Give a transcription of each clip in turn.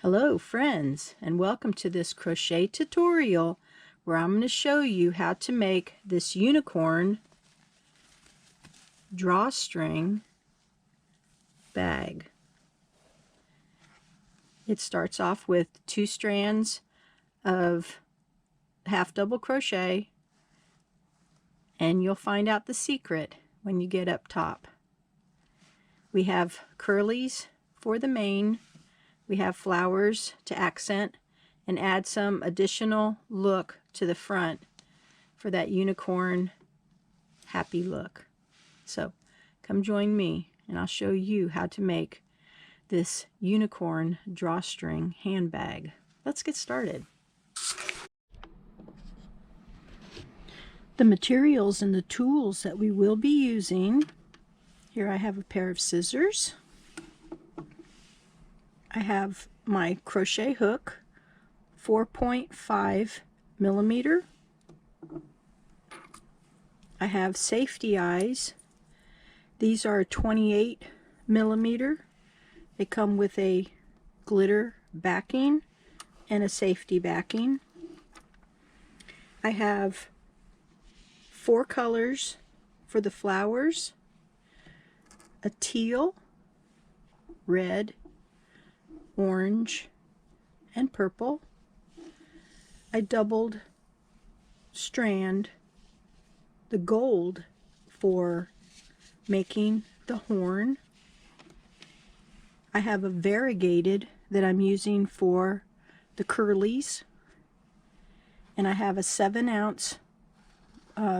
Hello friends, and welcome to this crochet tutorial where I'm going to show you how to make this unicorn drawstring bag. It starts off with 2 strands of half double crochet, and you'll find out the secret when you get up top. We have curlies for the mane. We have flowers to accent and add some additional look to the front for that unicorn happy look. So come join me and I'll show you how to make this unicorn drawstring handbag. Let's get started. The materials and the tools that we will be using. Here I have a pair of scissors. I have my crochet hook, 4.5 millimeter. I have safety eyes. These are 28 millimeter. They come with a glitter backing and a safety backing. I have 4 colors for the flowers: a teal, red, orange, and purple. I doubled strand the gold for making the horn. I have a variegated that I'm using for the curlies, and I have a 7-ounce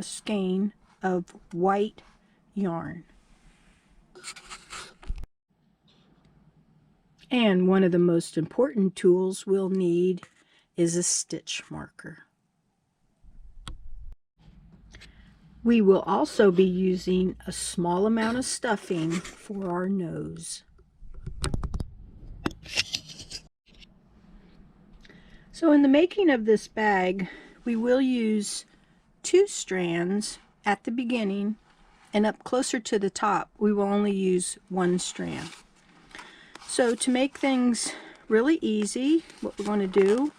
skein of white yarn. And one of the most important tools we'll need is a stitch marker. We will also be using a small amount of stuffing for our nose. So in the making of this bag, we will use 2 strands at the beginning, and up closer to the top we will only use 1 strand. So to make things really easy, what we're going to do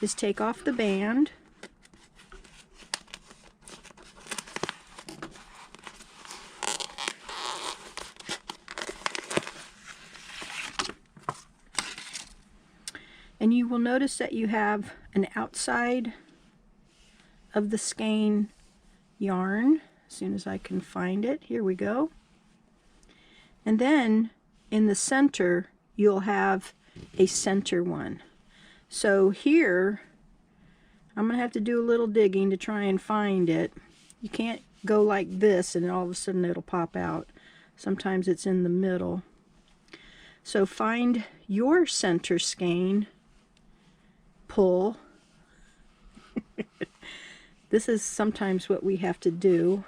is take off the band, and you will notice that you have an outside of the skein yarn. As soon as I can find it, here we go. And then in the center you'll have a center one. So here I'm gonna have to do a little digging to try and find it. You can't go like this and all of a sudden it'll pop out. Sometimes it's in the middle. So find your center skein, pull. This is sometimes what we have to do.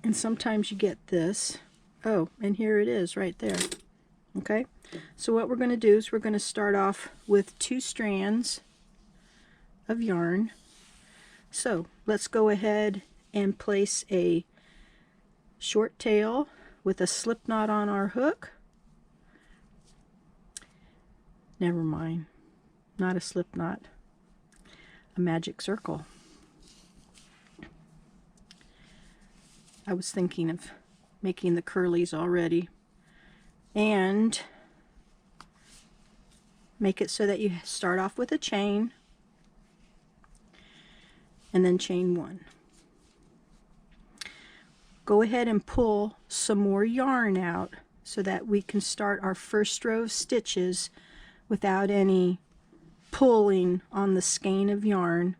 And sometimes you get this. Oh, and here it is right there. Okay, so what we're going to do is we're going to start off with 2 strands of yarn. So let's go ahead and place a short tail with a slip knot on our hook. Never mind, not a slip knot, a magic circle. I was thinking of making the curlies already. And make it so that you start off with a chain and then chain 1. Go ahead and pull some more yarn out so that we can start our first row of stitches without any pulling on the skein of yarn,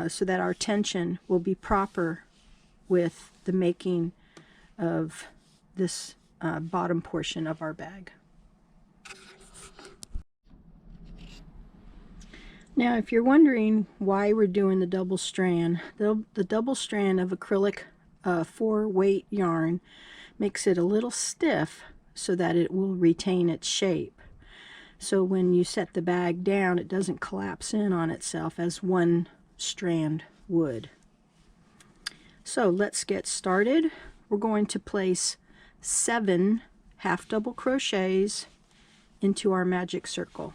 so that our tension will be proper with the making of this bottom portion of our bag. Now if you're wondering why we're doing the double strand, the double strand of acrylic 4-weight yarn makes it a little stiff so that it will retain its shape. So when you set the bag down, it doesn't collapse in on itself as one strand would. So let's get started. We're going to place 7 half double crochets into our magic circle.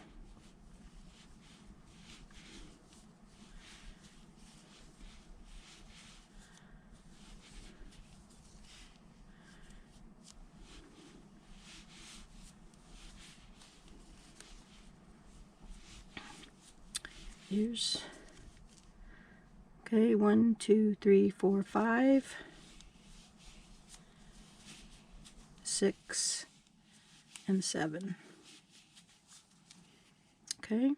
Here's, okay, 1, 2, 3, 4, 5, 6, and 7. Okay,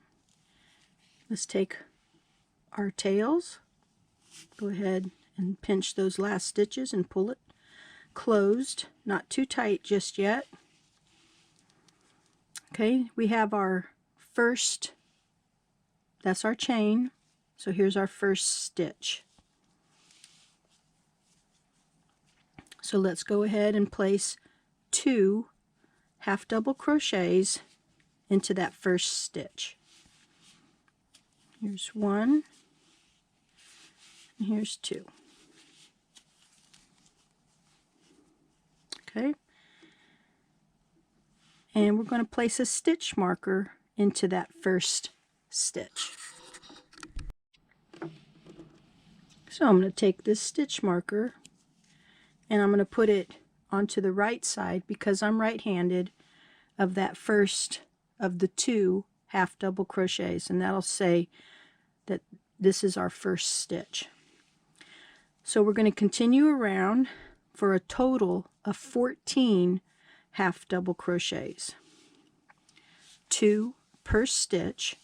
let's take our tails, go ahead and pinch those last stitches and pull it closed, not too tight just yet. Okay, we have our first, that's our chain, so here's our first stitch. So let's go ahead and place 2 half double crochets into that first stitch. Here's 1, and here's 2. Okay, and we're going to place a stitch marker into that first stitch. So I'm going to take this stitch marker and I'm going to put it onto the right side, because I'm right-handed, of that first of the 2 half double crochets, and that'll say that this is our first stitch. So we're going to continue around for a total of 14 half double crochets, 2 per stitch.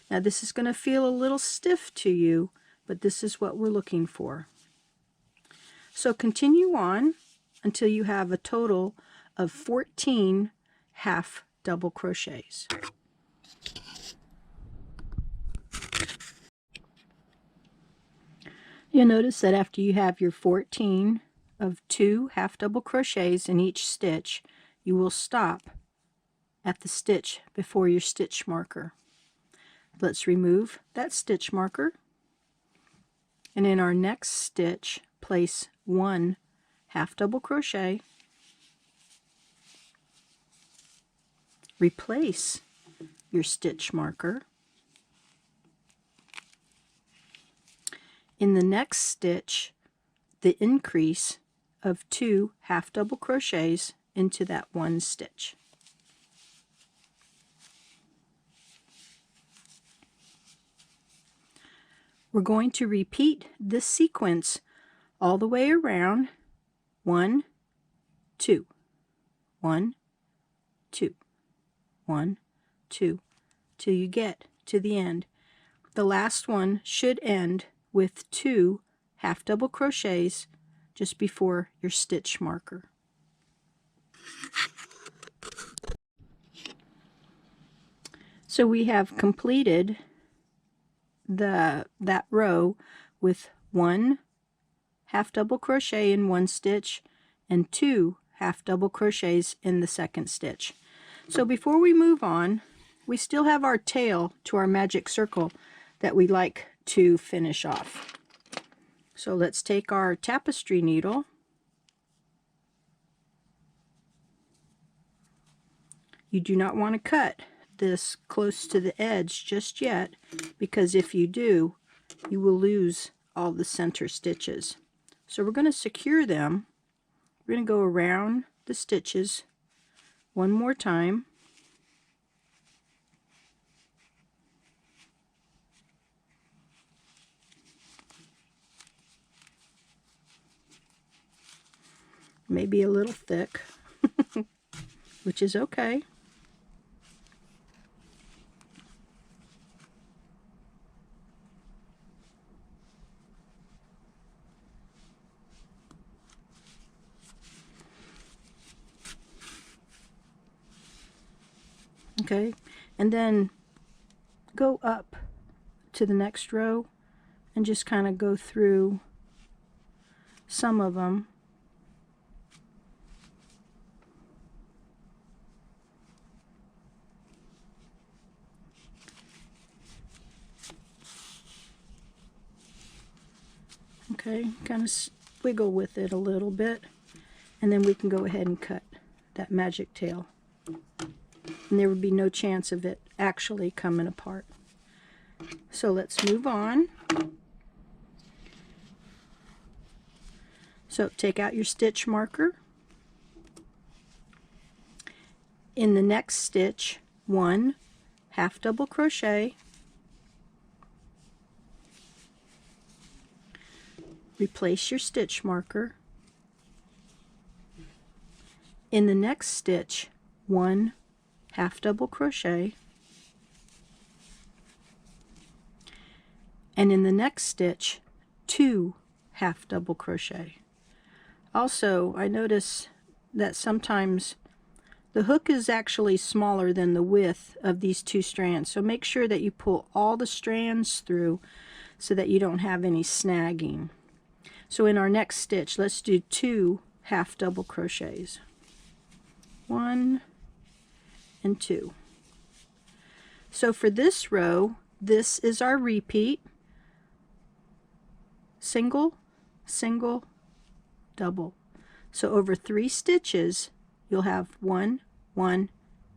Now this is going to feel a little stiff to you, but this is what we're looking for. So continue on until you have a total of 14 half double crochets. You'll notice that after you have your 14 of 2 half double crochets in each stitch, you will stop at the stitch before your stitch marker. Let's remove that stitch marker, and in our next stitch place 1 half double crochet, replace your stitch marker. In the next stitch, the increase of 2 half double crochets into that one stitch. We're going to repeat this sequence all the way around. 1, 2, 1, 2, 1, 2, till you get to the end. The last one should end with 2 half double crochets just before your stitch marker. So we have completed that row with 1 half double crochet in one stitch and 2 half double crochets in the second stitch. So before we move on, we still have our tail to our magic circle that we like to finish off. So let's take our tapestry needle, you do not want to cut this close to the edge just yet, because if you do, you will lose all the center stitches. So we're going to secure them. We're going to go around the stitches one more time. Maybe a little thick, which is okay. Okay, and then go up to the next row and just kind of go through some of them. Okay, kind of wiggle with it a little bit, and then we can go ahead and cut. that magic tail. And there would be no chance of it actually coming apart. So let's move on. So take out your stitch marker. In the next stitch, 1 half double crochet, replace your stitch marker. In the next stitch, 1 half double crochet, and in the next stitch, 2 half double crochet. Also, I notice that sometimes the hook is actually smaller than the width of these 2 strands, so make sure that you pull all the strands through so that you don't have any snagging. So in our next stitch, let's do 2 half double crochets. 1 and 2. So for this row, this is our repeat. Single, single, double. So over 3 stitches, you'll have 1, 1,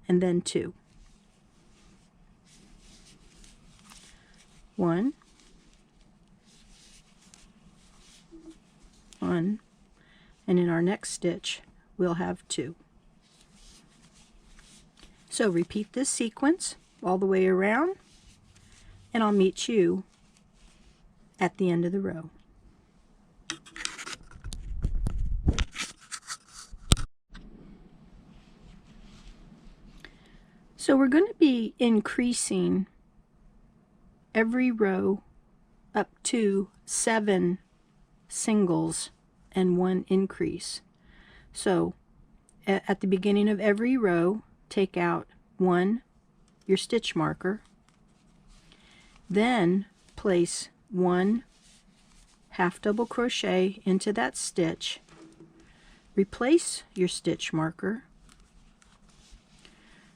and then 2. 1, 1, and in our next stitch, we'll have 2. So repeat this sequence all the way around, and I'll meet you at the end of the row. So we're going to be increasing every row up to 7 singles and 1 increase. So at the beginning of every row, take out 1, your stitch marker, then place 1 half double crochet into that stitch, replace your stitch marker.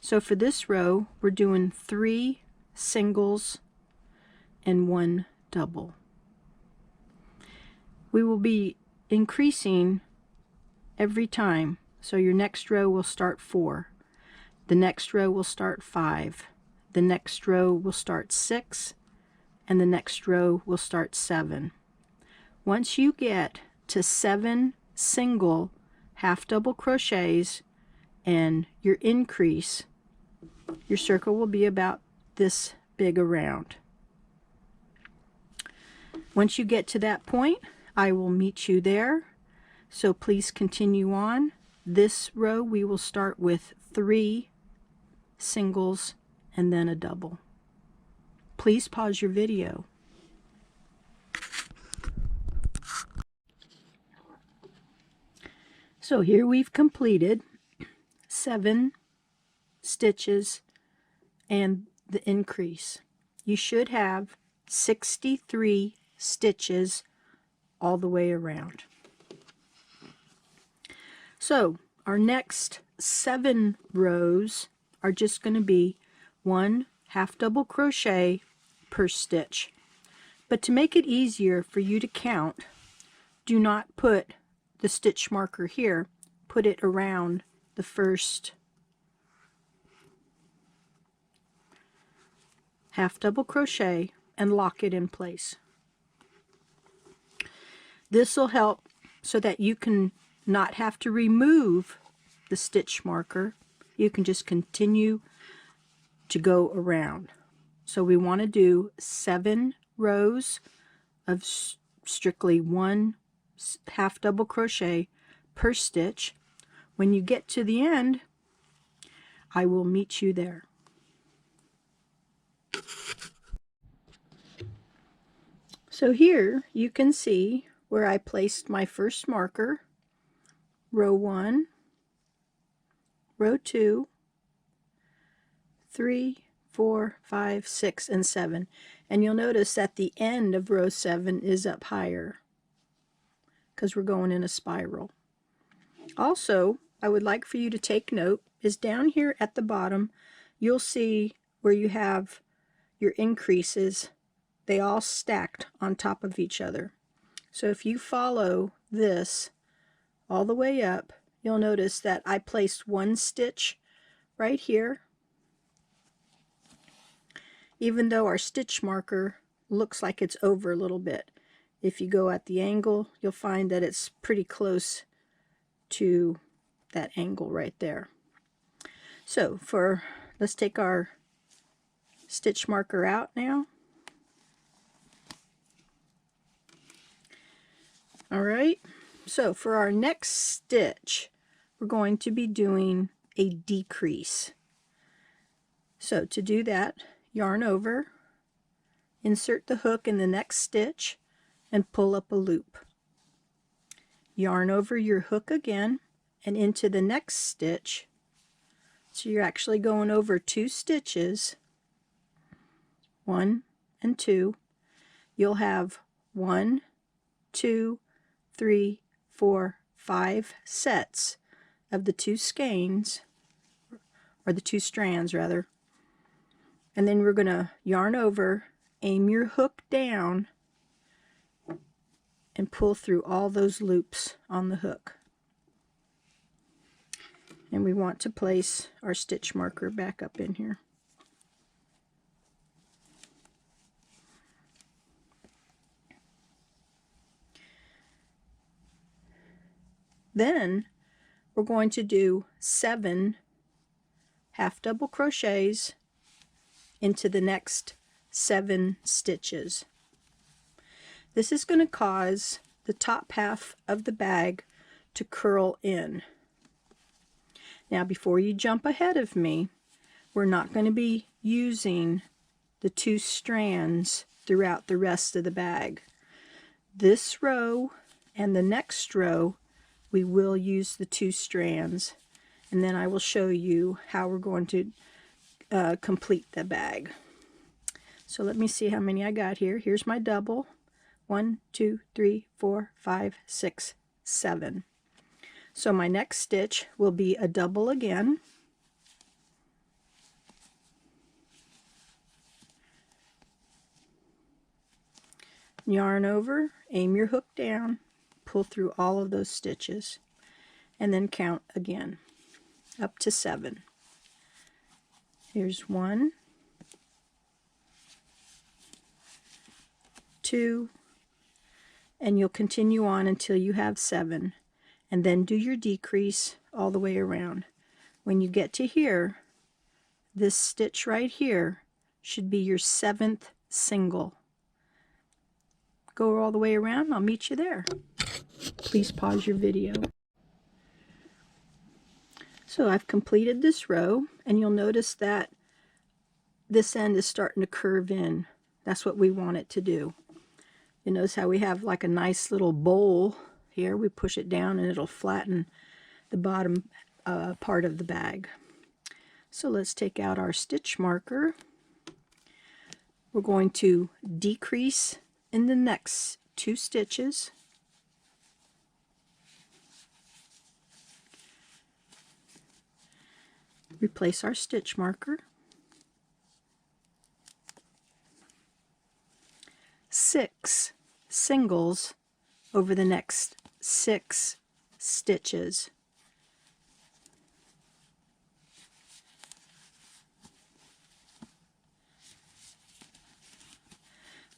So for this row, we're doing 3 singles and 1 double. We will be increasing every time. So your next row will start 4. The next row will start 5. The next row will start 6. And the next row will start 7. Once you get to 7 single half double crochets and your increase, your circle will be about this big around. Once you get to that point, I will meet you there. So please continue on. This row we will start with 3 singles and then a double. Please pause your video. So here we've completed 7 stitches and the increase. You should have 63 stitches all the way around. So our next 7 rows are just going to be 1 half double crochet per stitch. But to make it easier for you to count, do not put the stitch marker here. Put it around the first half double crochet and lock it in place. This will help so that you can not have to remove the stitch marker. You can just continue to go around. So we want to do 7 rows of strictly 1 half double crochet per stitch. When you get to the end, I will meet you there. So here you can see where I placed my first marker, row 1, row 2, 3, 4, 5, 6, and 7. And you'll notice that the end of row 7 is up higher because we're going in a spiral. Also, I would like for you to take note is down here at the bottom, you'll see where you have your increases. They all stacked on top of each other. So if you follow this all the way up, you'll notice that I placed one stitch right here, even though our stitch marker looks like it's over a little bit. If you go at the angle, you'll find that it's pretty close to that angle right there. So let's take our stitch marker out now. All right, so for our next stitch, we're going to be doing a decrease. So to do that, yarn over, insert the hook in the next stitch, and pull up a loop. Yarn over your hook again and into the next stitch. So you're actually going over 2 stitches, 1 and 2. You'll have 1, 2, 3, 4, 5 sets of the 2 skeins, or the 2 strands rather. And then we're going to yarn over, aim your hook down, and pull through all those loops on the hook. And we want to place our stitch marker back up in here. Then we're going to do 7 half double crochets into the next 7 stitches. This is going to cause the top half of the bag to curl in. Now before you jump ahead of me, we're not going to be using the 2 strands throughout the rest of the bag. This row and the next row we will use the 2 strands, and then I will show you how we're going to complete the bag. So let me see how many I got here. Here's my double. 1, 2, 3, 4, 5, 6, 7. So my next stitch will be a double again. Yarn over, aim your hook down, pull through all of those stitches, and then count again up to 7. Here's 1, 2, and you'll continue on until you have 7, and then do your decrease all the way around. When you get to here, this stitch right here should be your 7th single. Go all the way around, I'll meet you there. Please pause your video. So I've completed this row, and you'll notice that this end is starting to curve in. That's what we want it to do. You notice how we have like a nice little bowl here. We push it down and it'll flatten the bottom part of the bag. So let's take out our stitch marker. We're going to decrease in the next 2 stitches. Replace our stitch marker. 6 singles over the next 6 stitches.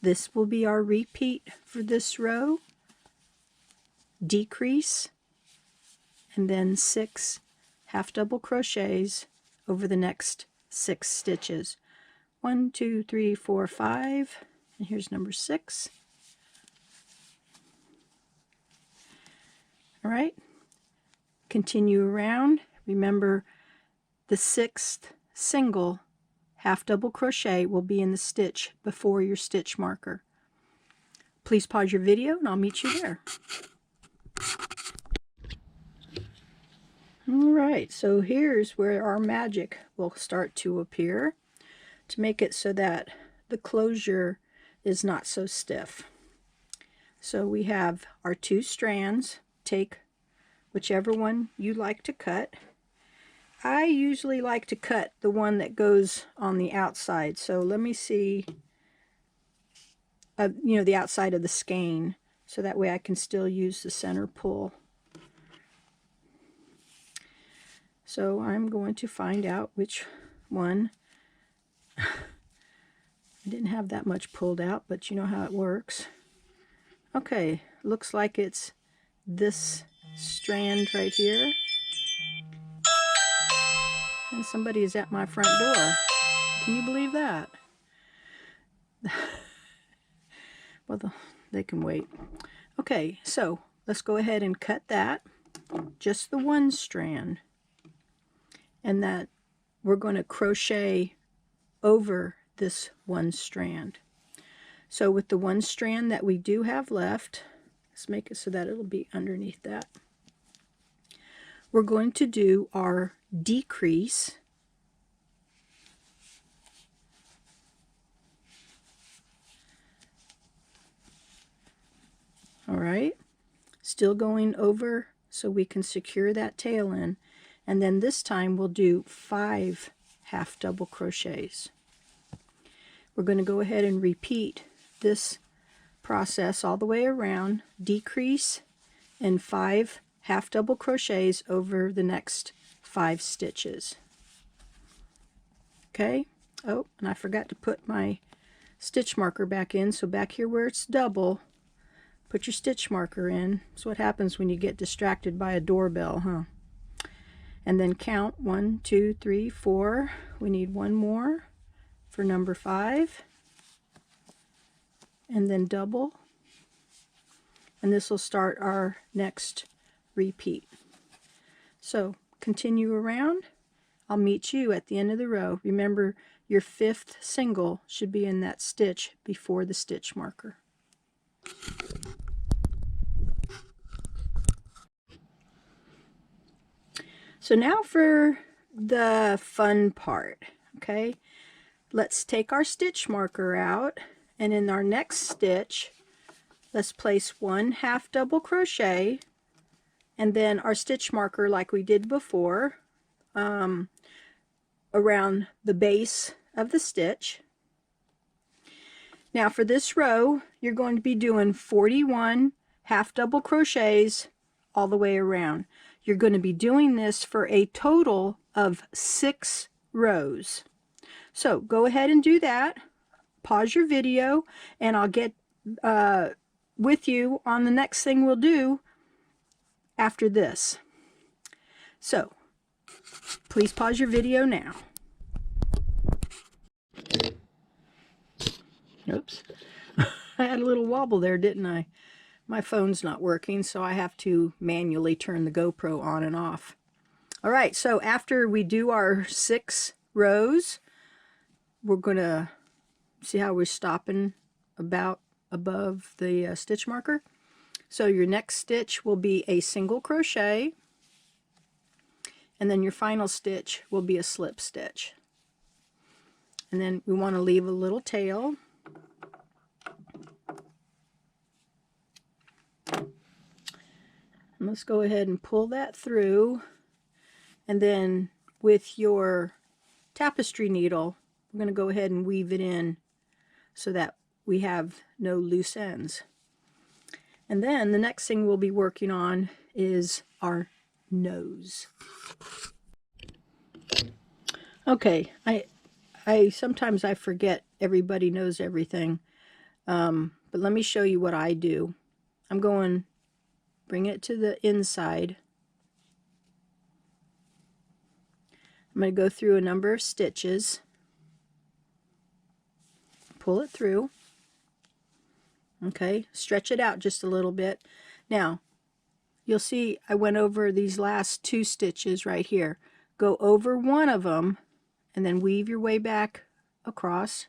This will be our repeat for this row. Decrease, and then 6 half double crochets over the next 6 stitches. 1, 2, 3, 4, 5, and here's number 6. All right, continue around. Remember, the 6th single half double crochet will be in the stitch before your stitch marker. Please pause your video and I'll meet you there. All right, so here's where our magic will start to appear to make it so that the closure is not so stiff. So we have our 2 strands. Take whichever one you like to cut. I usually like to cut the one that goes on the outside. So let me see, you know, the outside of the skein, so that way I can still use the center pull. So I'm going to find out which one. I didn't have that much pulled out, but you know how it works. Okay, looks like it's this strand right here. And somebody is at my front door. Can you believe that? Well, they can wait. Okay, so let's go ahead and cut that. Just the one strand. And that we're going to crochet over this one strand. So with the one strand that we do have left, let's make it so that it'll be underneath that. We're going to do our decrease. All right, still going over so we can secure that tail in. And then this time we'll do 5 half double crochets. We're going to go ahead and repeat this process all the way around, decrease, and 5 half double crochets over the next 5 stitches. Okay, oh, and I forgot to put my stitch marker back in, so back here where it's double, put your stitch marker in. That's what happens when you get distracted by a doorbell, huh? And then count 1, 2, 3, 4. We need one more for number 5. And then double. And this will start our next repeat. So continue around. I'll meet you at the end of the row. Remember, your 5th single should be in that stitch before the stitch marker. So now for the fun part, okay? Let's take our stitch marker out, and in our next stitch, let's place 1 half double crochet, and then our stitch marker like we did before, around the base of the stitch. Now for this row, you're going to be doing 41 half double crochets all the way around. You're going to be doing this for a total of 6 rows. So go ahead and do that. Pause your video, and I'll get with you on the next thing we'll do after this. So please pause your video now. Oops. I had a little wobble there, didn't I? My phone's not working, so I have to manually turn the GoPro on and off. All right, so after we do our 6 rows, we're going to see how we're stopping about above the stitch marker. So your next stitch will be a single crochet, and then your final stitch will be a slip stitch. And then we want to leave a little tail. And let's go ahead and pull that through, and then with your tapestry needle, we're going to go ahead and weave it in so that we have no loose ends. And then the next thing we'll be working on is our nose. Okay, I sometimes I forget everybody knows everything, but let me show you what I do. I'm going bring it to the inside. I'm going to go through a number of stitches, pull it through. Okay, stretch it out just a little bit. Now, you'll see I went over these last 2 stitches right here. Go over one of them and then weave your way back across.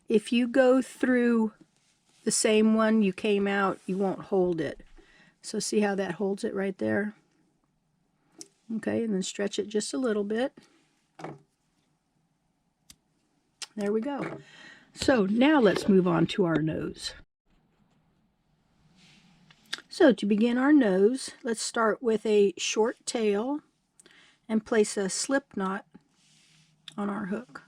If you go through the same one you came out, you won't hold it. So see how that holds it right there? Okay, and then stretch it just a little bit. There we go. So now let's move on to our nose. So to begin our nose, let's start with a short tail and place a slip knot on our hook.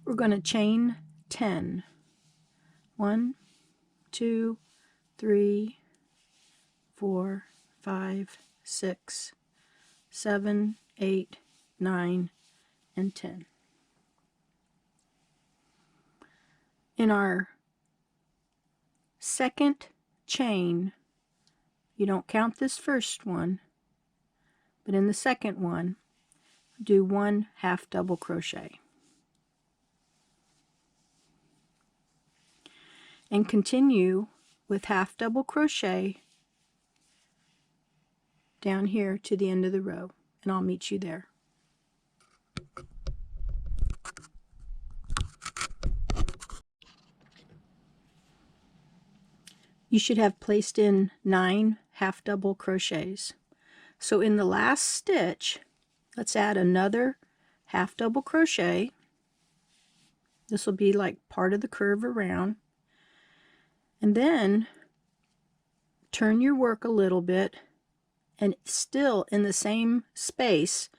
We're going to chain 10. 1, 2, 3, 4, 5, 6, 7, 8, 9, and 10. In our second chain, you don't count this first one, but in the second one, do 1 half double crochet. And continue with half double crochet down here to the end of the row, and I'll meet you there. You should have placed in 9 half double crochets. So in the last stitch, let's add another half double crochet. This will be like part of the curve around. And then turn your work a little bit, and still in the same space,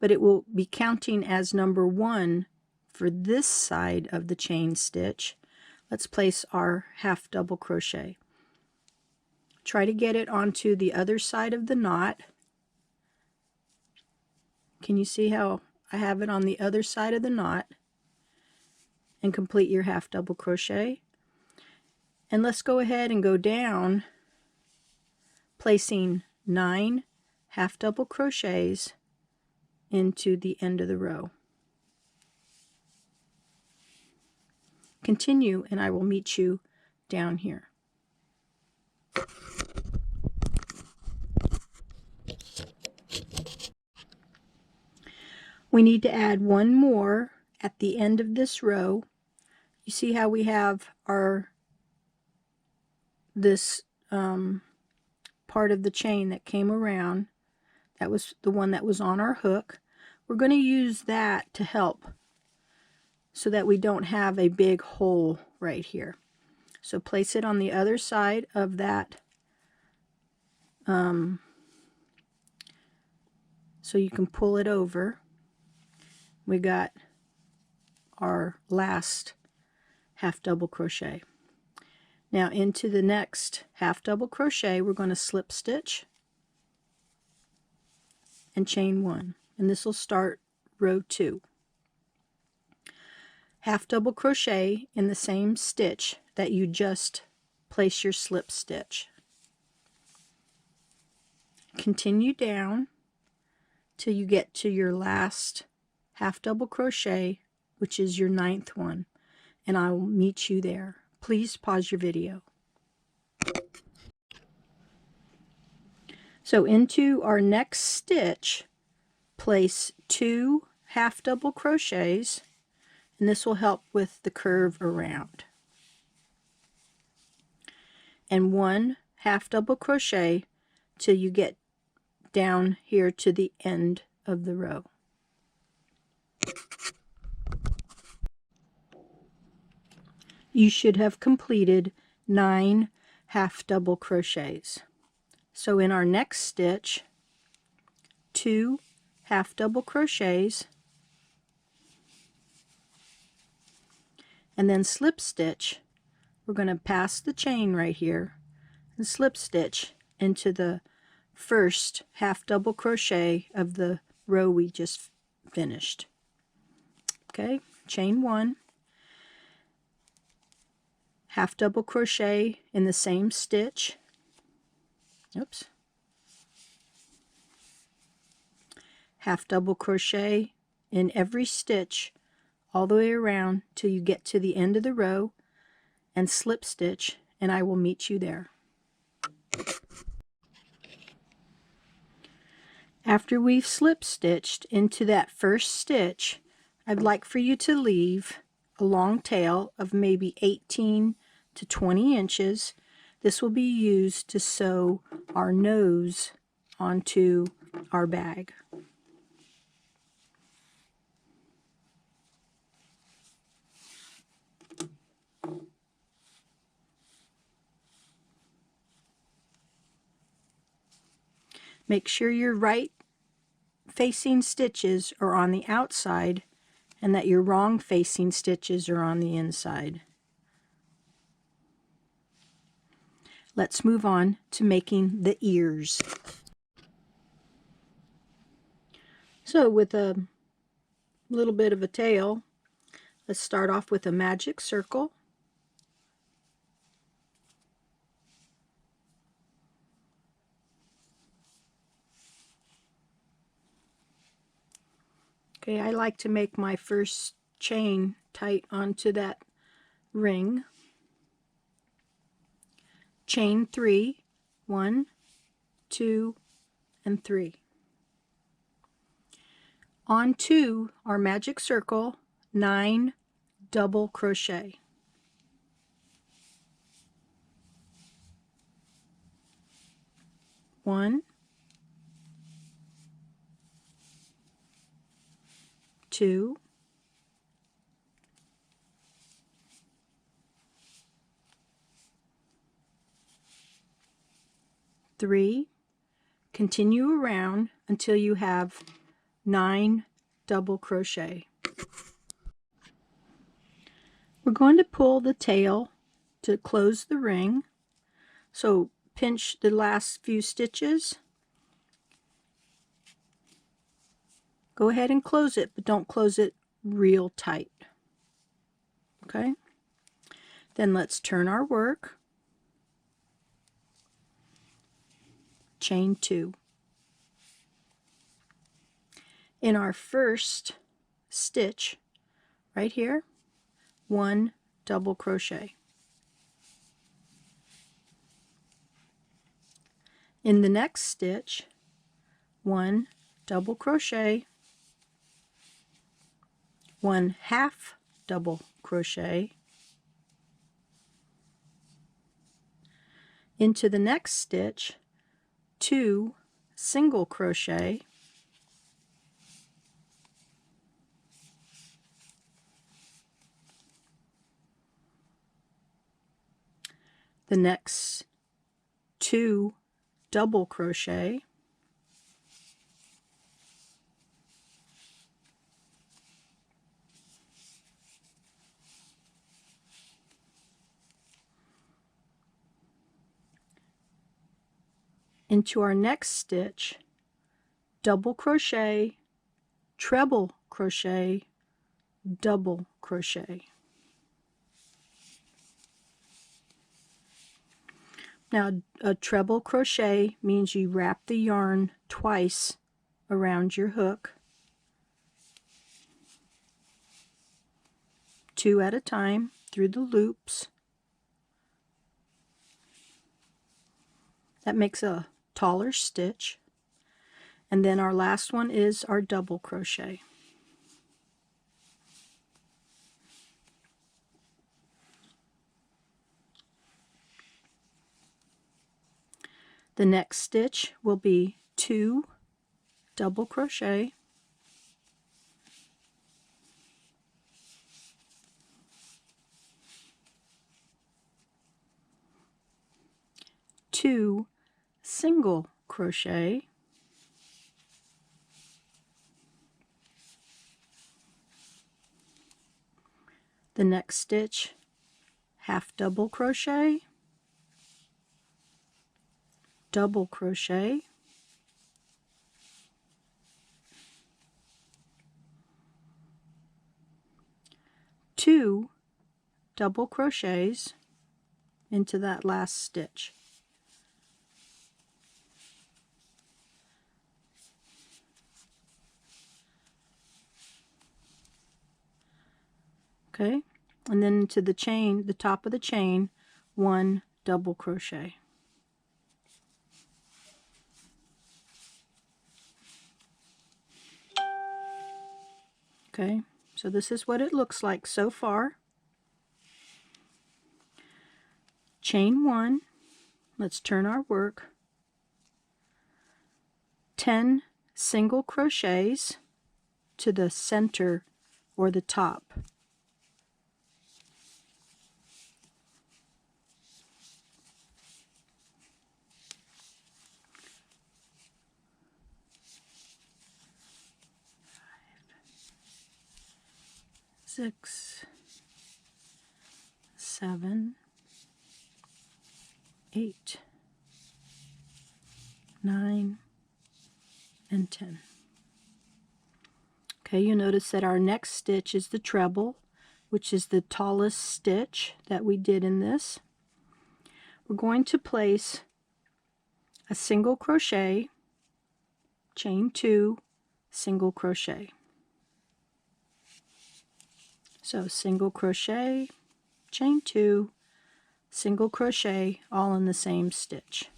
but it will be counting as number 1 for this side of the chain stitch. Let's place our half double crochet. Try to get it onto the other side of the knot. Can you see how I have it on the other side of the knot? And complete your half double crochet. And let's go ahead and go down, placing 9 half double crochets into the end of the row. Continue, and I will meet you down here. We need to add one more at the end of this row. You see how we have this part of the chain that came around. That was the one that was on our hook. We're going to use that to help so that we don't have a big hole right here. So place it on the other side of that so you can pull it over. We got our last half double crochet. Now into the next half double crochet, we're going to slip stitch and chain 1, and this will start row 2. Half double crochet in the same stitch that you just placed your slip stitch. Continue down till you get to your last half double crochet, which is your 9th one, and I will meet you there. Please pause your video. So into our next stitch, place 2 half double crochets, and this will help with the curve around. And 1 half double crochet till you get down here to the end of the row. You should have completed 9 half double crochets. So in our next stitch, 2 half double crochets, and then slip stitch. We're going to pass the chain right here and slip stitch into the first half double crochet of the row we just finished. Okay, chain 1, half double crochet in the same stitch. Oops. Half double crochet in every stitch all the way around till you get to the end of the row, and slip stitch, and I will meet you there. After we've slip stitched into that first stitch, I'd like for you to leave a long tail of maybe 18 to 20 inches. This will be used to sew our nose onto our bag. Make sure your right facing stitches are on the outside and that your wrong facing stitches are on the inside. Let's move on to making the ears. So with a little bit of a tail, let's start off with a magic circle. Okay, I like to make my first chain tight onto that ring. Chain 3, 1, 2, and 3. Onto our magic circle, 9 double crochet. One, 2, 3. Continue around until you have 9 double crochet. We're going to pull the tail to close the ring. So pinch the last few stitches. Go ahead and close it, but don't close it real tight. Okay? Then let's turn our work. Chain 2. In our first stitch, right here, 1 double crochet. In the next stitch, 1 double crochet, 1 half double crochet, into the next stitch, 2 single crochet, the next 2 double crochet, into our next stitch, double crochet, treble crochet, double crochet. Now a treble crochet means you wrap the yarn twice around your hook, 2 at a time through the loops. That makes a taller stitch. And then our last one is our double crochet. The next stitch will be 2 double crochet, two single crochet, the next stitch half double crochet, double crochet, two double crochets into that last stitch. Okay, and then into the chain, the top of the chain, 1 double crochet. Okay, so this is what it looks like so far. Chain 1, let's turn our work, 10 single crochets to the center or the top. Six, 7, 8, 9, and 10. Okay, you notice that our next stitch is the treble, which is the tallest stitch that we did in this. We're going to place a single crochet, chain 2, single crochet. So single crochet, chain 2, single crochet, all in the same stitch.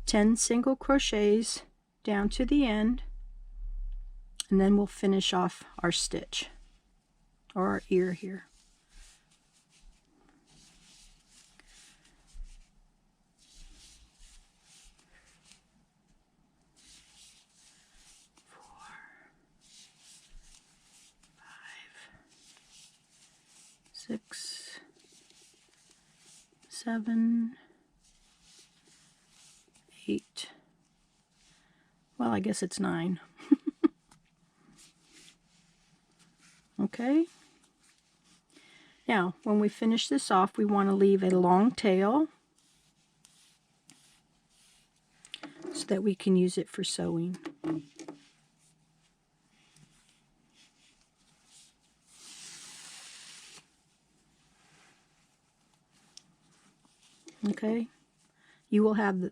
10 single crochets down to the end, and then we'll finish off our stitch, or our ear here. Six, 7, 8. Well, I guess it's 9. Okay. Now, when we finish this off, we want to leave a long tail so that we can use it for sewing. Okay, you will have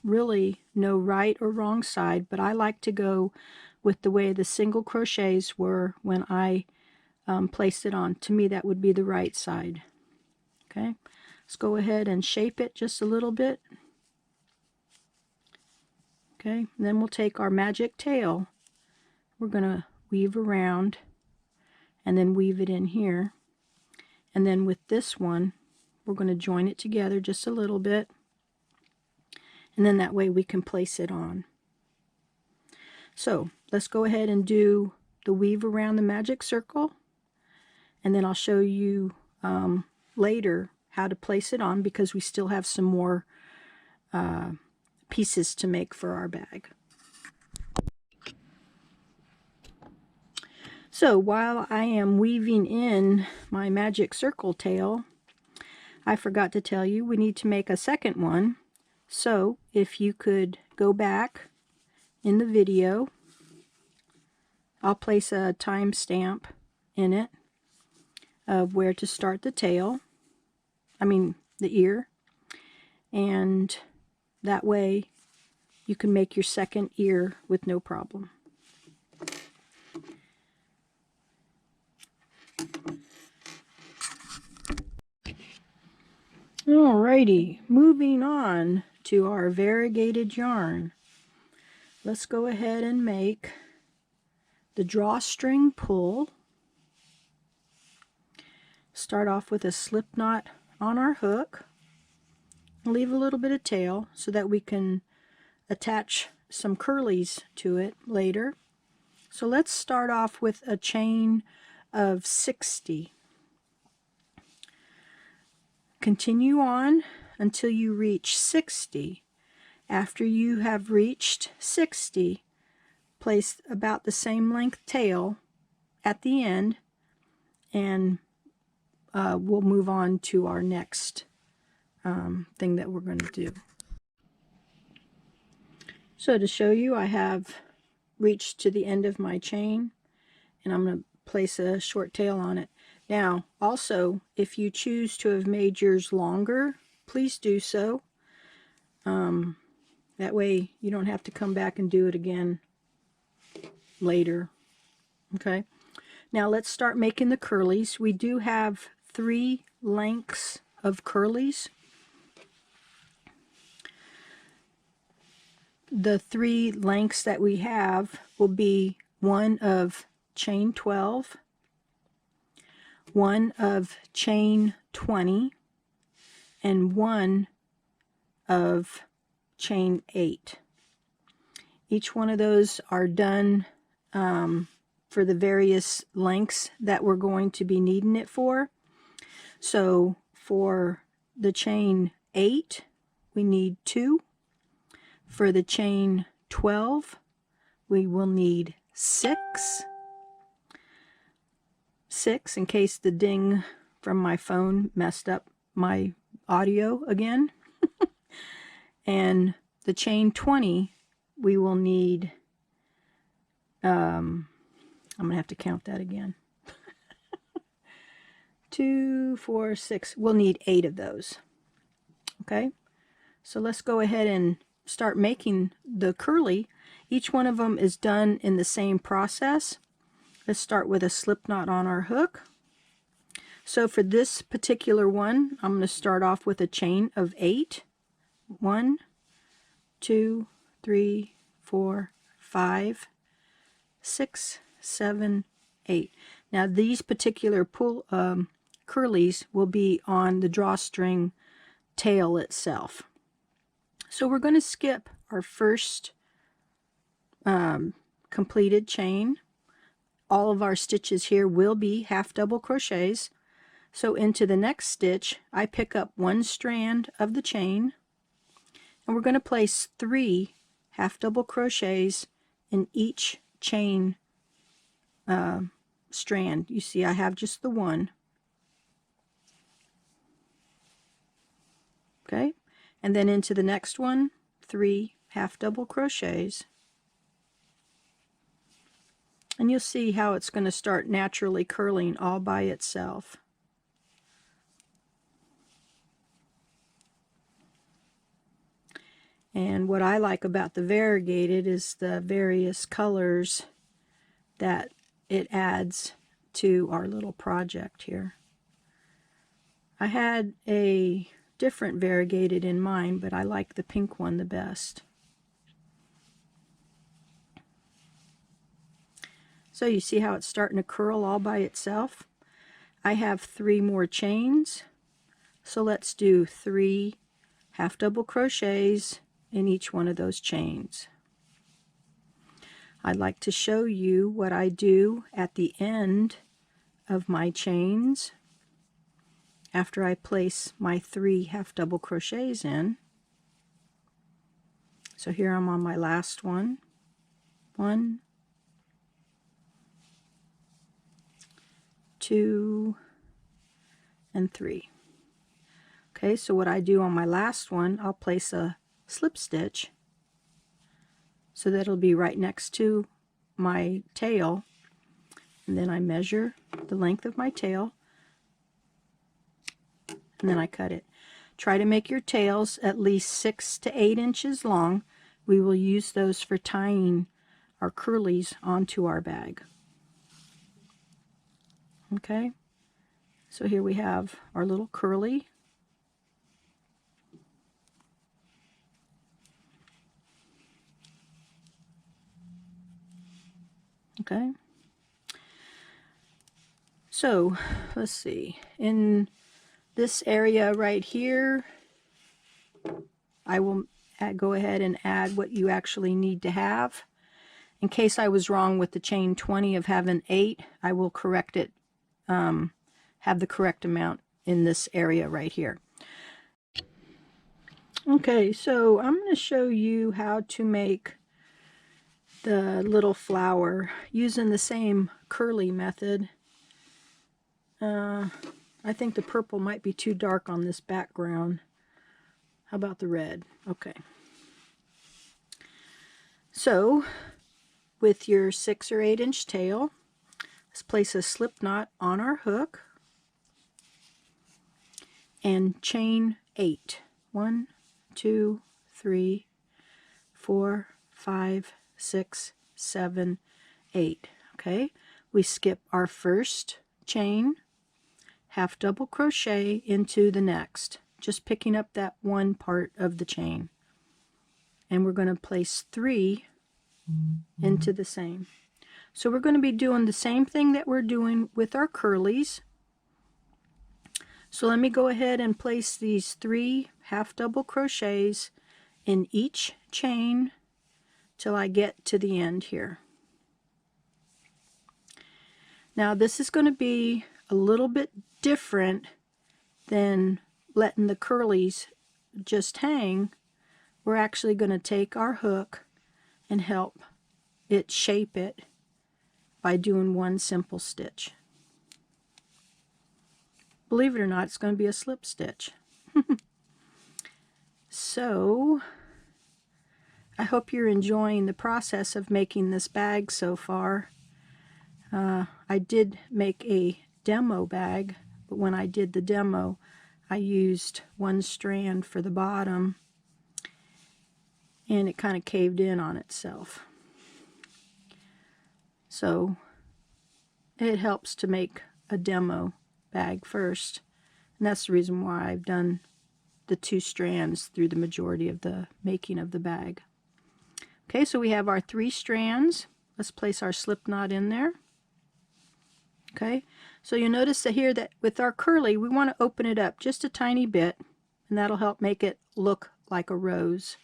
really no right or wrong side, but I like to go with the way the single crochets were when I placed it on. To me, that would be the right side. Okay, let's go ahead and shape it just a little bit. Okay, and then we'll take our magic tail. We're going to weave around and then weave it in here. And then with this one, we're going to join it together just a little bit, and then that way we can place it on. So let's go ahead and do the weave around the magic circle, and then I'll show you later how to place it on, because we still have some more pieces to make for our bag. So while I am weaving in my magic circle tail, I forgot to tell you we need to make a second one. So if you could go back in the video, I'll place a timestamp in it of where to start the tail, the ear, and that way you can make your second ear with no problem. Alrighty, moving on to our variegated yarn. Let's go ahead and make the drawstring pull. Start off with a slip knot on our hook. Leave a little bit of tail so that we can attach some curlies to it later. So let's start off with a chain of 60. Continue on until you reach 60. After you have reached 60, place about the same length tail at the end, and we'll move on to our next thing that we're going to do. So to show you, I have reached to the end of my chain, and I'm going to place a short tail on it. Now, also, if you choose to have made yours longer, please do so. That way you don't have to come back and do it again later. Okay, now let's start making the curlies. We do have 3 lengths of curlies. The 3 lengths that we have will be one of chain 12, one of chain 20, and one of chain 8. Each one of those are done for the various lengths that we're going to be needing it for. So for the chain 8, we need 2. For the chain 12, we will need 6 in case the ding from my phone messed up my audio again. And the chain 20, we will need, I'm going to have to count that again. 2, 4, 6. We'll need 8 of those. Okay, so let's go ahead and start making the curly. Each one of them is done in the same process. Let's start with a slip knot on our hook. So for this particular one, I'm going to start off with a chain of 8. 1, 2, 3, 4, 5, 6, 7, 8. Now these particular curlies will be on the drawstring tail itself. So we're going to skip our first completed chain. All of our stitches here will be half double crochets. So into the next stitch, I pick up one strand of the chain, and we're going to place 3 half double crochets in each chain strand. You see I have just the one. Okay, and then into the next one, 3 half double crochets. And you'll see how it's going to start naturally curling all by itself. And what I like about the variegated is the various colors that it adds to our little project here. I had a different variegated in mind, but I like the pink one the best. So you see how it's starting to curl all by itself? I have 3 more chains, so let's do 3 half double crochets in each one of those chains. I'd like to show you what I do at the end of my chains after I place my 3 half double crochets in. So here I'm on my last one. 1, 2, and 3. Okay, so what I do on my last one, I'll place a slip stitch so that it'll be right next to my tail, and then I measure the length of my tail, and then I cut it. Try to make your tails at least 6 to 8 inches long. We will use those for tying our curlies onto our bag. Okay, so here we have our little curly. Okay, so let's see, in this area right here, I will go ahead and add what you actually need to have. In case I was wrong with the chain 20 of having 8, I will correct it, have the correct amount in this area right here. Okay, so I'm going to show you how to make the little flower using the same curly method. I think the purple might be too dark on this background. How about the red? Okay. So with your 6 or 8 inch tail, let's place a slip knot on our hook and chain 8. 1, 2, 3, 4, 5, 6, 7, 8. Okay, we skip our first chain, half double crochet into the next, just picking up that one part of the chain, and we're going to place 3 into the same. So we're going to be doing the same thing that we're doing with our curlies. So let me go ahead and place these 3 half double crochets in each chain till I get to the end here. Now this is going to be a little bit different than letting the curlies just hang. We're actually going to take our hook and help it shape it by doing one simple stitch. Believe it or not, it's going to be a slip stitch. So I hope you're enjoying the process of making this bag so far. I did make a demo bag, but when I did the demo, I used one strand for the bottom, and it kind of caved in on itself. So it helps to make a demo bag first, and that's the reason why I've done the 2 strands through the majority of the making of the bag. Okay, so we have our 3 strands. Let's place our slip knot in there. Okay, so you'll notice that here that with our curly, we want to open it up just a tiny bit, and that'll help make it look like a rose.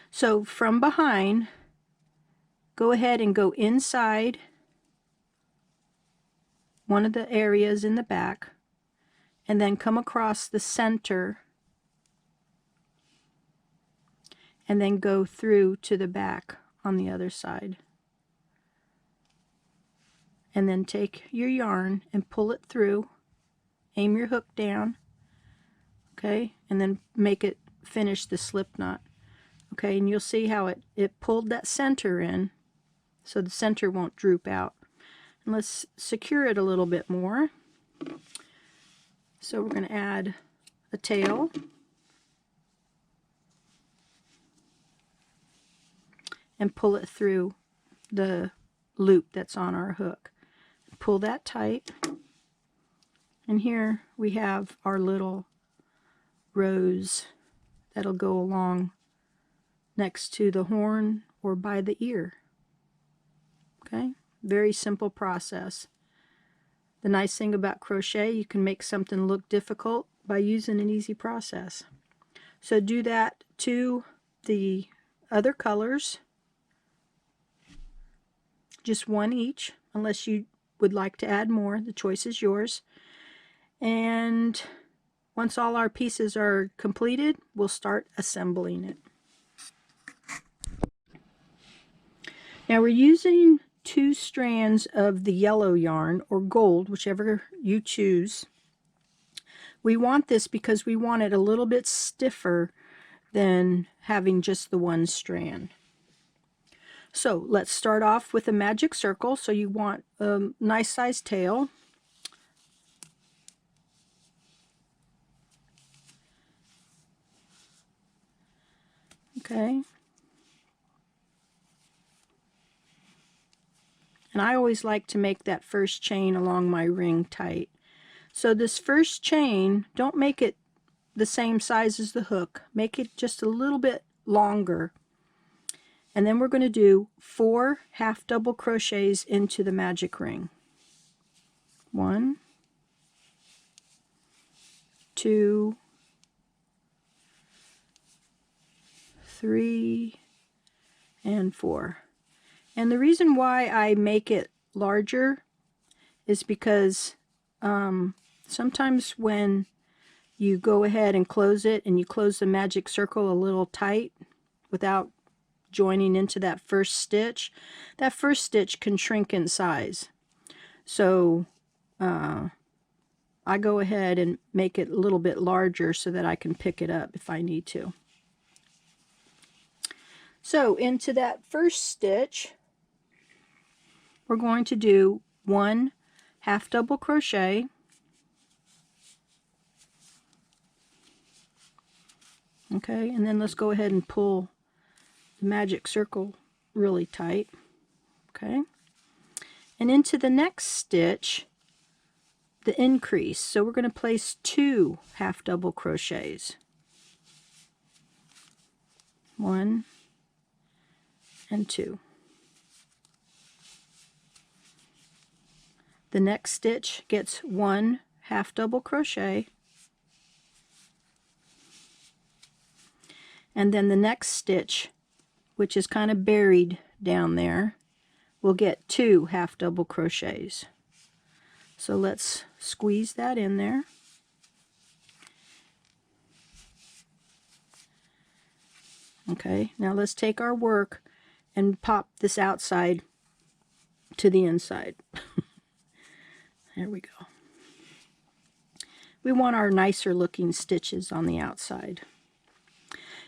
So from behind, go ahead and go inside one of the areas in the back, and then come across the center, and then go through to the back on the other side. And then take your yarn and pull it through, aim your hook down, okay, and then make it finish the slip knot. Okay, and you'll see how it pulled that center in, so the center won't droop out. And let's secure it a little bit more. So we're going to add a tail, and pull it through the loop that's on our hook. Pull that tight, and here we have our little rose that'll go along next to the horn or by the ear. Okay, very simple process. The nice thing about crochet, you can make something look difficult by using an easy process. So do that to the other colors, just one each, unless you would like to add more. The choice is yours. And once all our pieces are completed, we'll start assembling it. Now we're using 2 strands of the yellow yarn, or gold, whichever you choose. We want this because we want it a little bit stiffer than having just the 1 strand. So let's start off with a magic circle. So you want a nice sized tail. Okay. And I always like to make that first chain along my ring tight. So this first chain, don't make it the same size as the hook. Make it just a little bit longer. And then we're going to do 4 half double crochets into the magic ring. 1, 2, 3, and 4. And the reason why I make it larger is because sometimes when you go ahead and close it, and you close the magic circle a little tight without joining into that first stitch can shrink in size. So I go ahead and make it a little bit larger so that I can pick it up if I need to. So into that first stitch, we're going to do 1 half double crochet, okay, and then let's go ahead and pull the magic circle really tight, okay, and into the next stitch, the increase. So we're going to place 2 half double crochets, 1 and 2. The next stitch gets 1 half double crochet, and then the next stitch, which is kind of buried down there, will get 2 half double crochets. So let's squeeze that in there. Okay, now let's take our work and pop this outside to the inside. There we go. We want our nicer looking stitches on the outside.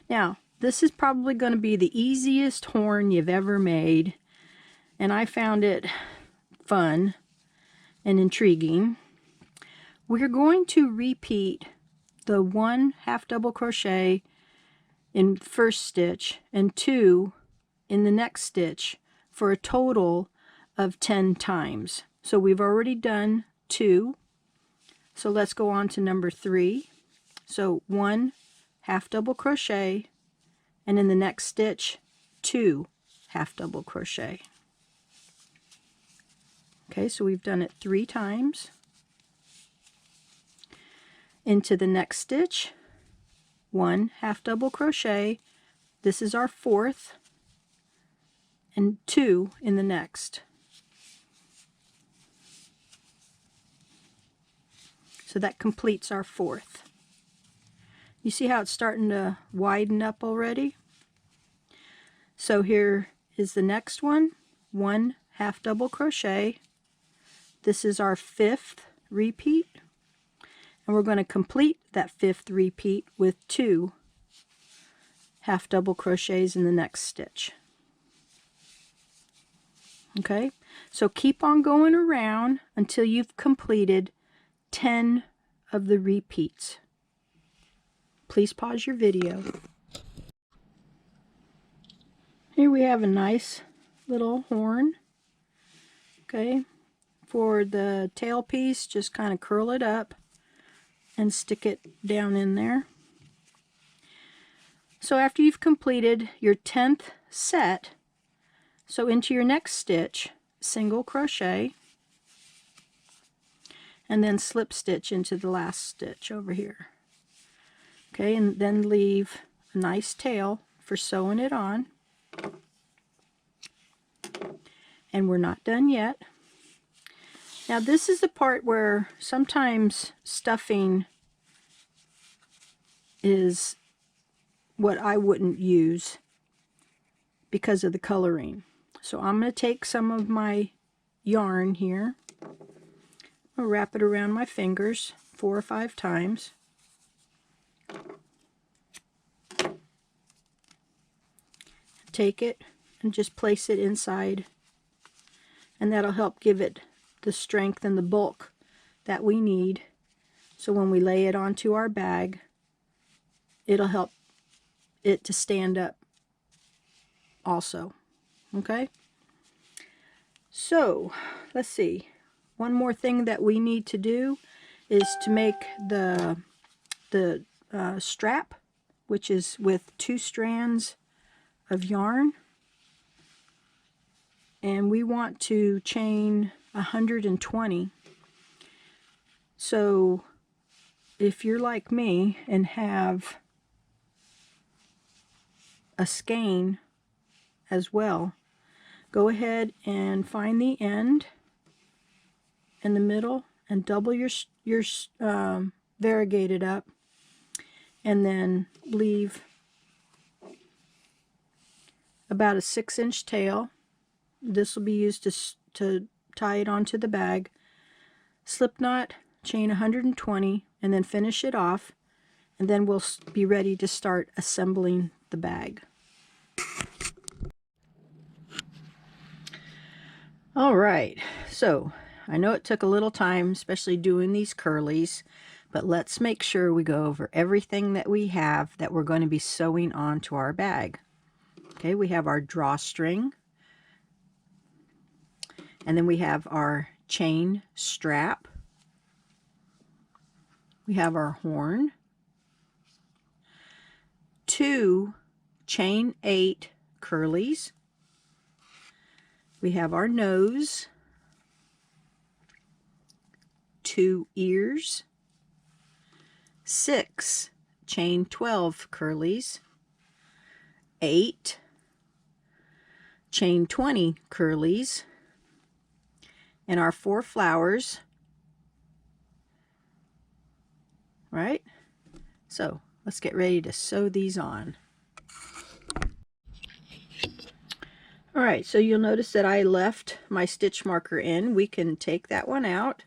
Now, this is probably going to be the easiest horn you've ever made, and I found it fun and intriguing. We're going to repeat the 1 half double crochet in first stitch and 2 in the next stitch for a total of 10 times. So we've already done 2. So let's go on to number 3. So 1 half double crochet, and in the next stitch 2 half double crochet. Okay, so we've done it 3 times. Into the next stitch, 1 half double crochet. This is our 4th, and 2 in the next. So that completes our 4th. You see how it's starting to widen up already? So here is the next one, 1 half double crochet. This is our 5th repeat, and we're going to complete that 5th repeat with 2 half double crochets in the next stitch. Okay, so keep on going around until you've completed 10 of the repeats. Please pause your video. Here we have a nice little horn. Okay, for the tail piece, just kind of curl it up and stick it down in there. So after you've completed your 10th set, so into your next stitch, single crochet, and then slip stitch into the last stitch over here. Okay, and then leave a nice tail for sewing it on. And we're not done yet. Now this is the part where sometimes stuffing is what I wouldn't use because of the coloring. So I'm going to take some of my yarn here. I'll wrap it around my fingers 4 or 5 times. Take it and just place it inside, and that'll help give it the strength and the bulk that we need. So when we lay it onto our bag, it'll help it to stand up also. Okay? So, let's see. One more thing that we need to do is to make the strap, which is with 2 strands of yarn, and we want to chain 120. So if you're like me and have a skein as well, go ahead and find the end in the middle and double your variegated up, and then leave about a 6-inch tail. This will be used to tie it onto the bag. Slip knot, chain 120, and then finish it off, and then we'll be ready to start assembling the bag. All right, so I know it took a little time, especially doing these curlies, but let's make sure we go over everything that we have that we're going to be sewing onto our bag. Okay, we have our drawstring, and then we have our chain strap. We have our horn, 2 chain 8 curlies. We have our nose, 2 ears, 6 chain 12 curlies, 8 chain 20 curlies, and our 4 flowers. Right? So let's get ready to sew these on. Alright, so you'll notice that I left my stitch marker in. We can take that one out.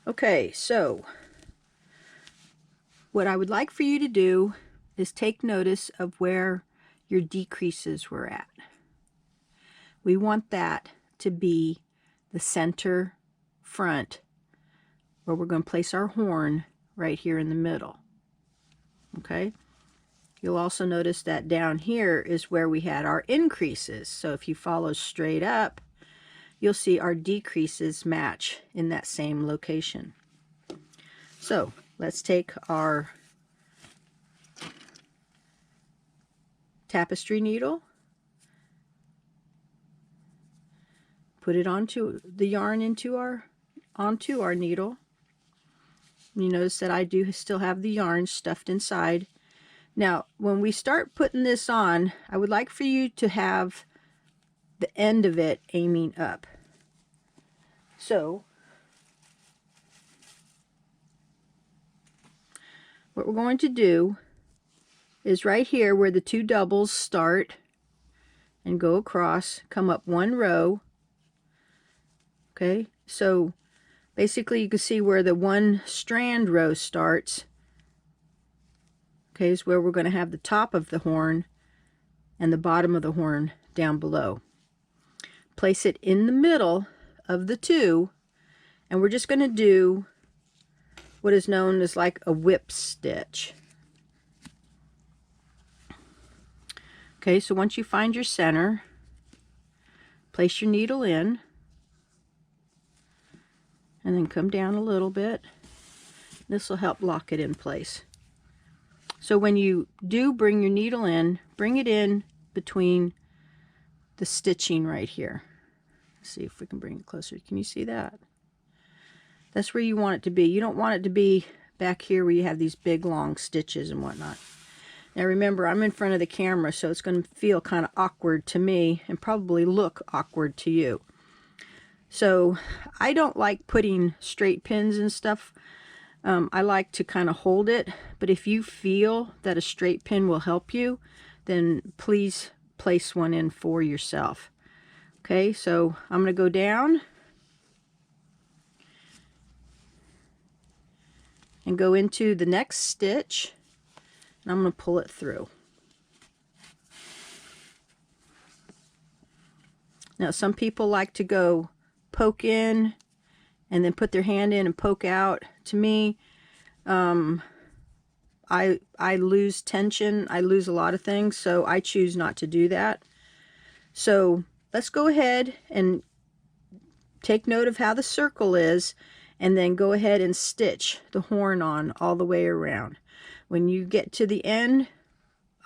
Okay, so what I would like for you to do is take notice of where your decreases were at. We want that to be the center front where we're going to place our horn right here in the middle. Okay? You'll also notice that down here is where we had our increases. So if you follow straight up, you'll see our decreases match in that same location. So let's take our tapestry needle, put it onto the yarn onto our needle. You notice that I do still have the yarn stuffed inside. Now, when we start putting this on, I would like for you to have the end of it aiming up. So, what we're going to do is right here where the two doubles start and go across, come up one row. Okay, so basically you can see where the one strand row starts. Okay, is where we're going to have the top of the horn and the bottom of the horn down below. Place it in the middle of the two, and we're just going to do what is known as like a whip stitch. Okay, so once you find your center, place your needle in, and then come down a little bit. This will help lock it in place. So when you do bring your needle in, bring it in between the stitching right here. Let's see if we can bring it closer. Can you see that? That's where you want it to be. You don't want it to be back here where you have these big long stitches and whatnot. Now remember, I'm in front of the camera, so it's going to feel kind of awkward to me and probably look awkward to you. So I don't like putting straight pins and stuff. I like to kind of hold it, but if you feel that a straight pin will help you, then please place one in for yourself. Okay, so I'm going to go down and go into the next stitch, and I'm going to pull it through. Now some people like to go poke in and then put their hand in and poke out. To me, I lose tension. I lose a lot of things, so I choose not to do that. So let's go ahead and take note of how the circle is, and then go ahead and stitch the horn on all the way around. When you get to the end,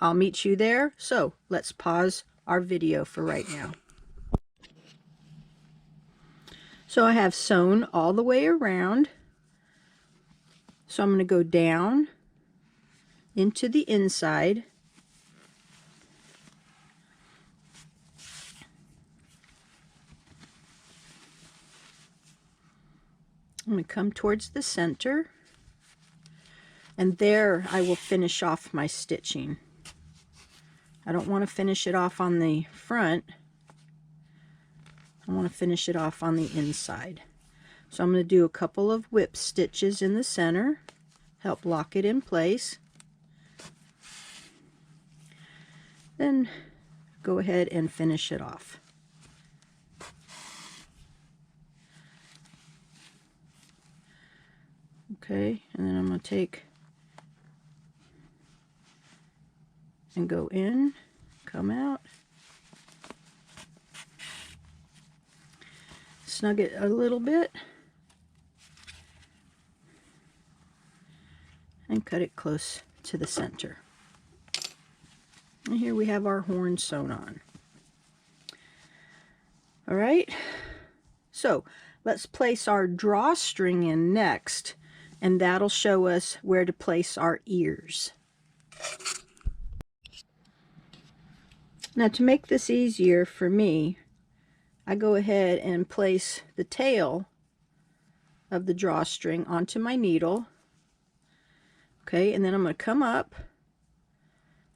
I'll meet you there. So let's pause our video for right now. So I have sewn all the way around. So I'm going to go down into the inside. I'm going to come towards the center, and there I will finish off my stitching. I don't want to finish it off on the front. I want to finish it off on the inside. So I'm going to do a couple of whip stitches in the center, help lock it in place. Then go ahead and finish it off. Okay, and then I'm going to take and go in, come out, snug it a little bit, and cut it close to the center. And here we have our horn sewn on. All right, so let's place our drawstring in next, and that'll show us where to place our ears. Now to make this easier for me, I go ahead and place the tail of the drawstring onto my needle. Okay, and then I'm going to come up.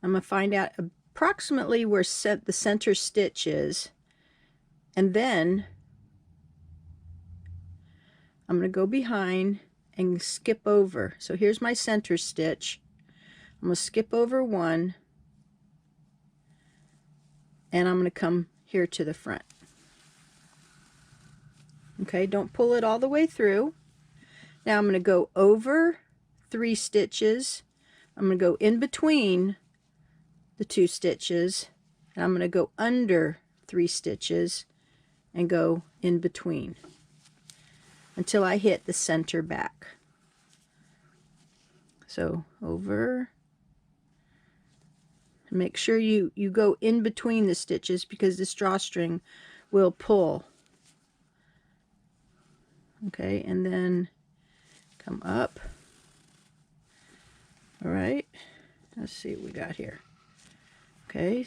I'm going to find out approximately where the center stitch is, and then I'm going to go behind and skip over. So here's my center stitch. I'm going to skip over one, and I'm going to come here to the front. Okay, don't pull it all the way through. Now I'm going to go over 3 stitches. I'm going to go in between the 2 stitches, and I'm going to go under 3 stitches and go in between until I hit the center back. So over. Make sure you go in between the stitches because this drawstring will pull. Okay, and then come up. All right, let's see what we got here. Okay,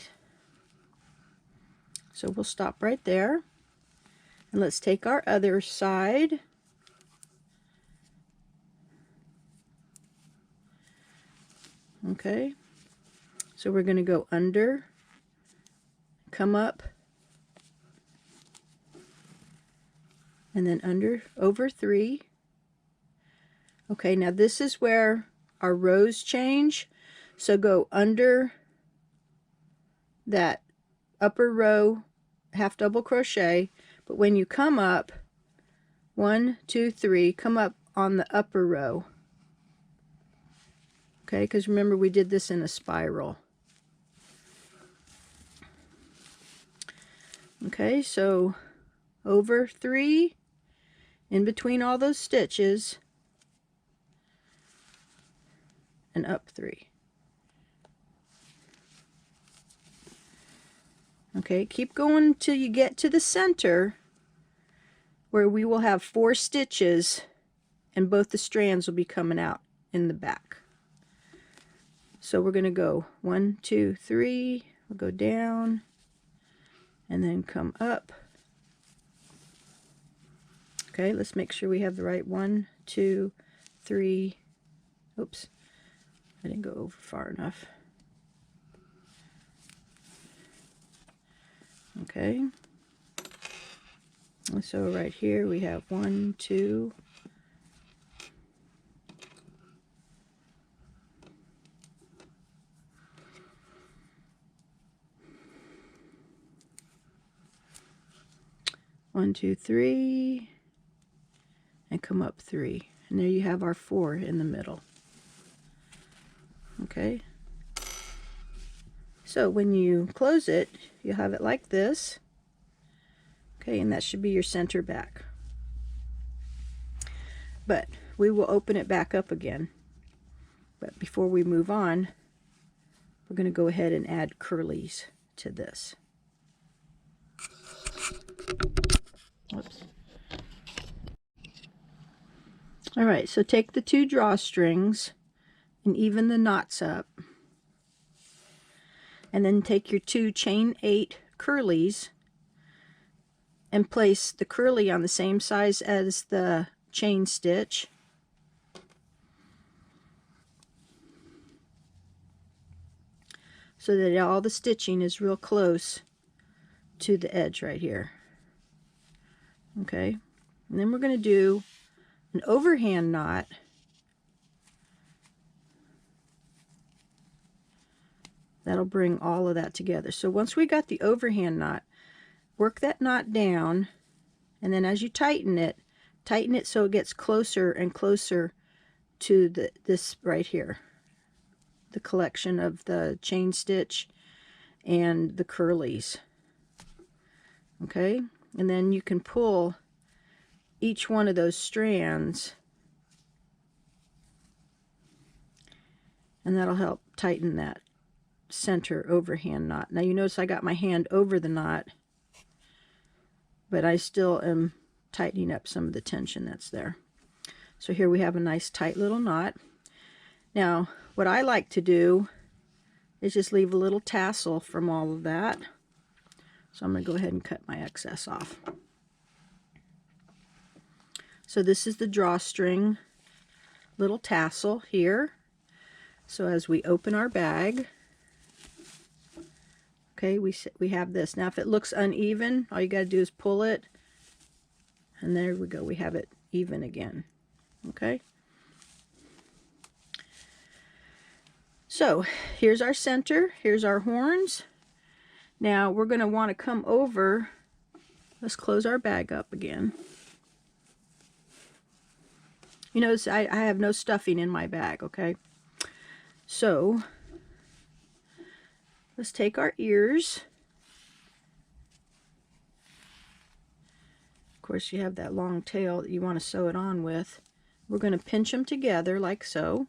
so we'll stop right there, and let's take our other side. Okay, so we're going to go under, come up, and then under, over 3. Okay, now this is where our rows change. So go under that upper row, half double crochet, but when you come up, 1, 2, 3, come up on the upper row. Okay, because remember we did this in a spiral. Okay, so over 3, in between all those stitches, and up 3. Okay, keep going till you get to the center where we will have 4 stitches and both the strands will be coming out in the back. So we're going to go 1, 2, 3, we'll go down and then come up. Okay, let's make sure we have the right 1, 2, 3. Oops, I didn't go over far enough. Okay, and so right here we have 1, 2, 1, 2, 3, and come up 3, and there you have our 4 in the middle. Okay, so when you close it, you have it like this. Okay, and that should be your center back. But we will open it back up again. But before we move on, we're going to go ahead and add curlies to this. Oops. All right, so take the 2 drawstrings and even the knots up, and then take your 2 chain 8 curlies and place the curly on the same size as the chain stitch, so that all the stitching is real close to the edge right here. Okay, and then we're going to do an overhand knot. That'll bring all of that together. So once we got the overhand knot, work that knot down, and then as you tighten it so it gets closer and closer to this right here, the collection of the chain stitch and the curlies. Okay, and then you can pull each one of those strands, and that'll help tighten that center overhand knot. Now you notice I got my hand over the knot, but I still am tightening up some of the tension that's there. So here we have a nice tight little knot. Now what I like to do is just leave a little tassel from all of that. So I'm going to go ahead and cut my excess off. So this is the drawstring little tassel here. So as we open our bag, okay, we have this. Now if it looks uneven, all you got to do is pull it, and there we go, we have it even again. Okay, So here's our center, here's our horns. Now we're going to want to come over, let's close our bag up again. You notice I have no stuffing in my bag, okay? So let's take our ears. Of course, you have that long tail that you want to sew it on with. We're going to pinch them together like so.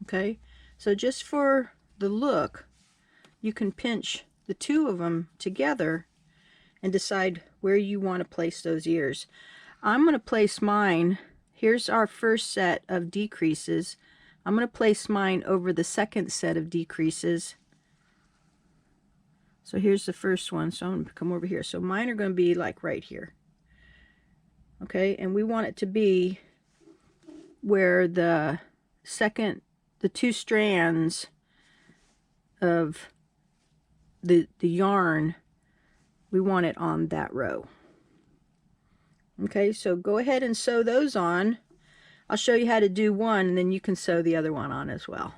Okay, so just for the look, you can pinch the two of them together and decide where you want to place those ears. I'm going to place mine, here's our first set of decreases. I'm going to place mine over the second set of decreases. So here's the first one, so I'm going to come over here. So mine are going to be like right here. Okay, and we want it to be where the two strands of the yarn, we want it on that row. Okay, so go ahead and sew those on. I'll show you how to do one, and then you can sew the other one on as well.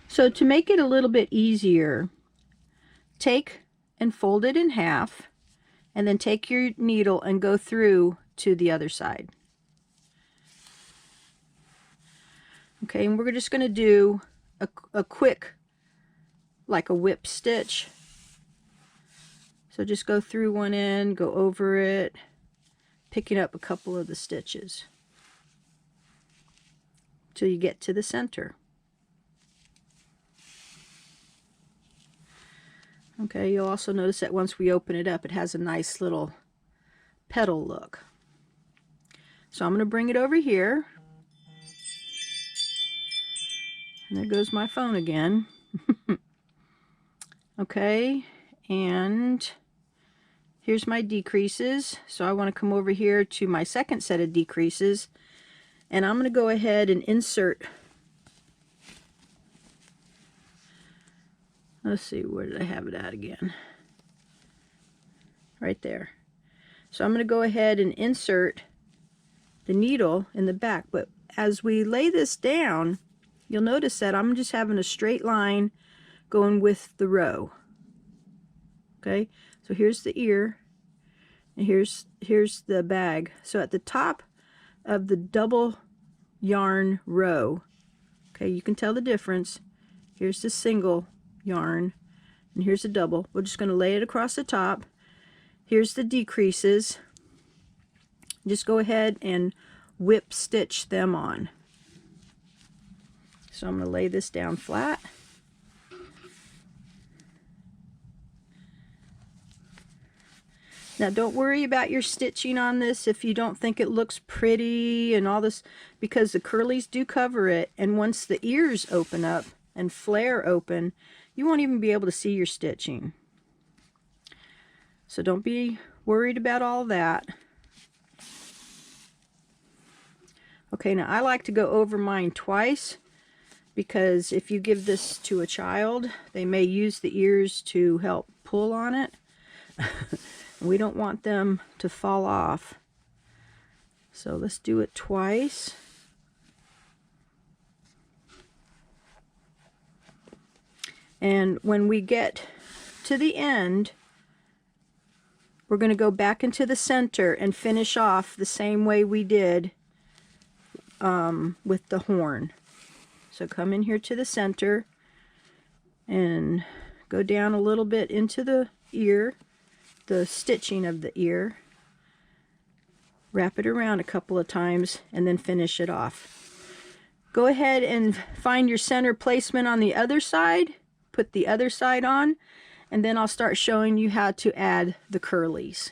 So to make it a little bit easier, take and fold it in half, and then take your needle and go through to the other side. Okay, and we're just going to do a quick, like a whip stitch. So just go through one end, go over it, picking up a couple of the stitches till you get to the center. Okay, you'll also notice that once we open it up, it has a nice little petal look. So I'm going to bring it over here. And there goes my phone again. Okay, and here's my decreases. So I want to come over here to my second set of decreases, and I'm going to go ahead and insert. Let's see, where did I have it at again? Right there. So I'm going to go ahead and insert the needle in the back, but as we lay this down, you'll notice that I'm just having a straight line going with the row. Okay, so here's the ear, and here's the bag. So at the top of the double yarn row, okay, you can tell the difference. Here's the single yarn, and here's the double. We're just going to lay it across the top. Here's the decreases. Just go ahead and whip stitch them on. So I'm going to lay this down flat. Now don't worry about your stitching on this if you don't think it looks pretty and all this, because the curlies do cover it, and once the ears open up and flare open, you won't even be able to see your stitching. So don't be worried about all that. Okay, now I like to go over mine twice, because if you give this to a child, they may use the ears to help pull on it. We don't want them to fall off. So let's do it twice. And when we get to the end, we're going to go back into the center and finish off the same way we did with the horn. So come in here to the center and go down a little bit into the ear, the stitching of the ear. Wrap it around a couple of times and then finish it off. Go ahead and find your center placement on the other side. Put the other side on, and then I'll start showing you how to add the curlies.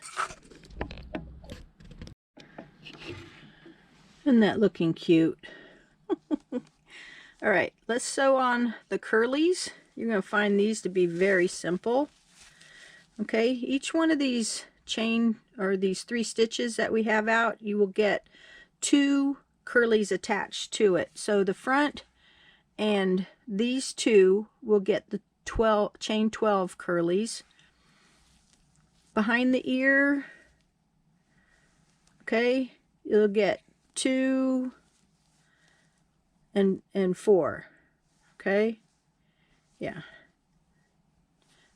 Isn't that looking cute? All right, let's sew on the curlies. You're going to find these to be very simple. Okay, each one of these chain, or these 3 stitches that we have out, you will get 2 curlies attached to it. So the front and these 2 will get the chain 12 curlies. Behind the ear, Okay, you'll get 2 and 4. Okay, yeah.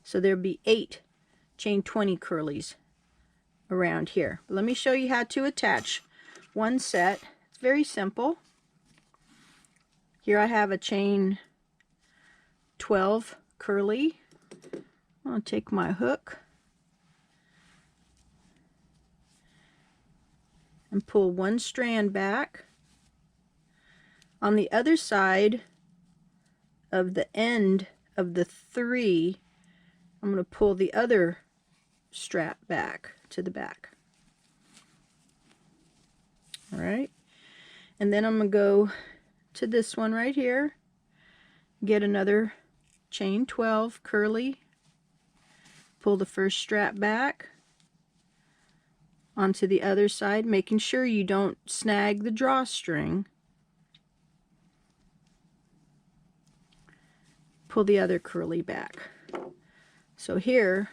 So there'll be 8 chain 20 curlies around here. But let me show you how to attach one set. It's very simple. Here I have a chain 12 curly. I'll take my hook and pull one strand back. On the other side of the end of the 3, I'm going to pull the other strap back to the back. All right, and then I'm going to go to this one right here, get another chain 12 curly, pull the first strap back onto the other side, making sure you don't snag the drawstring. Pull the other curly back. So here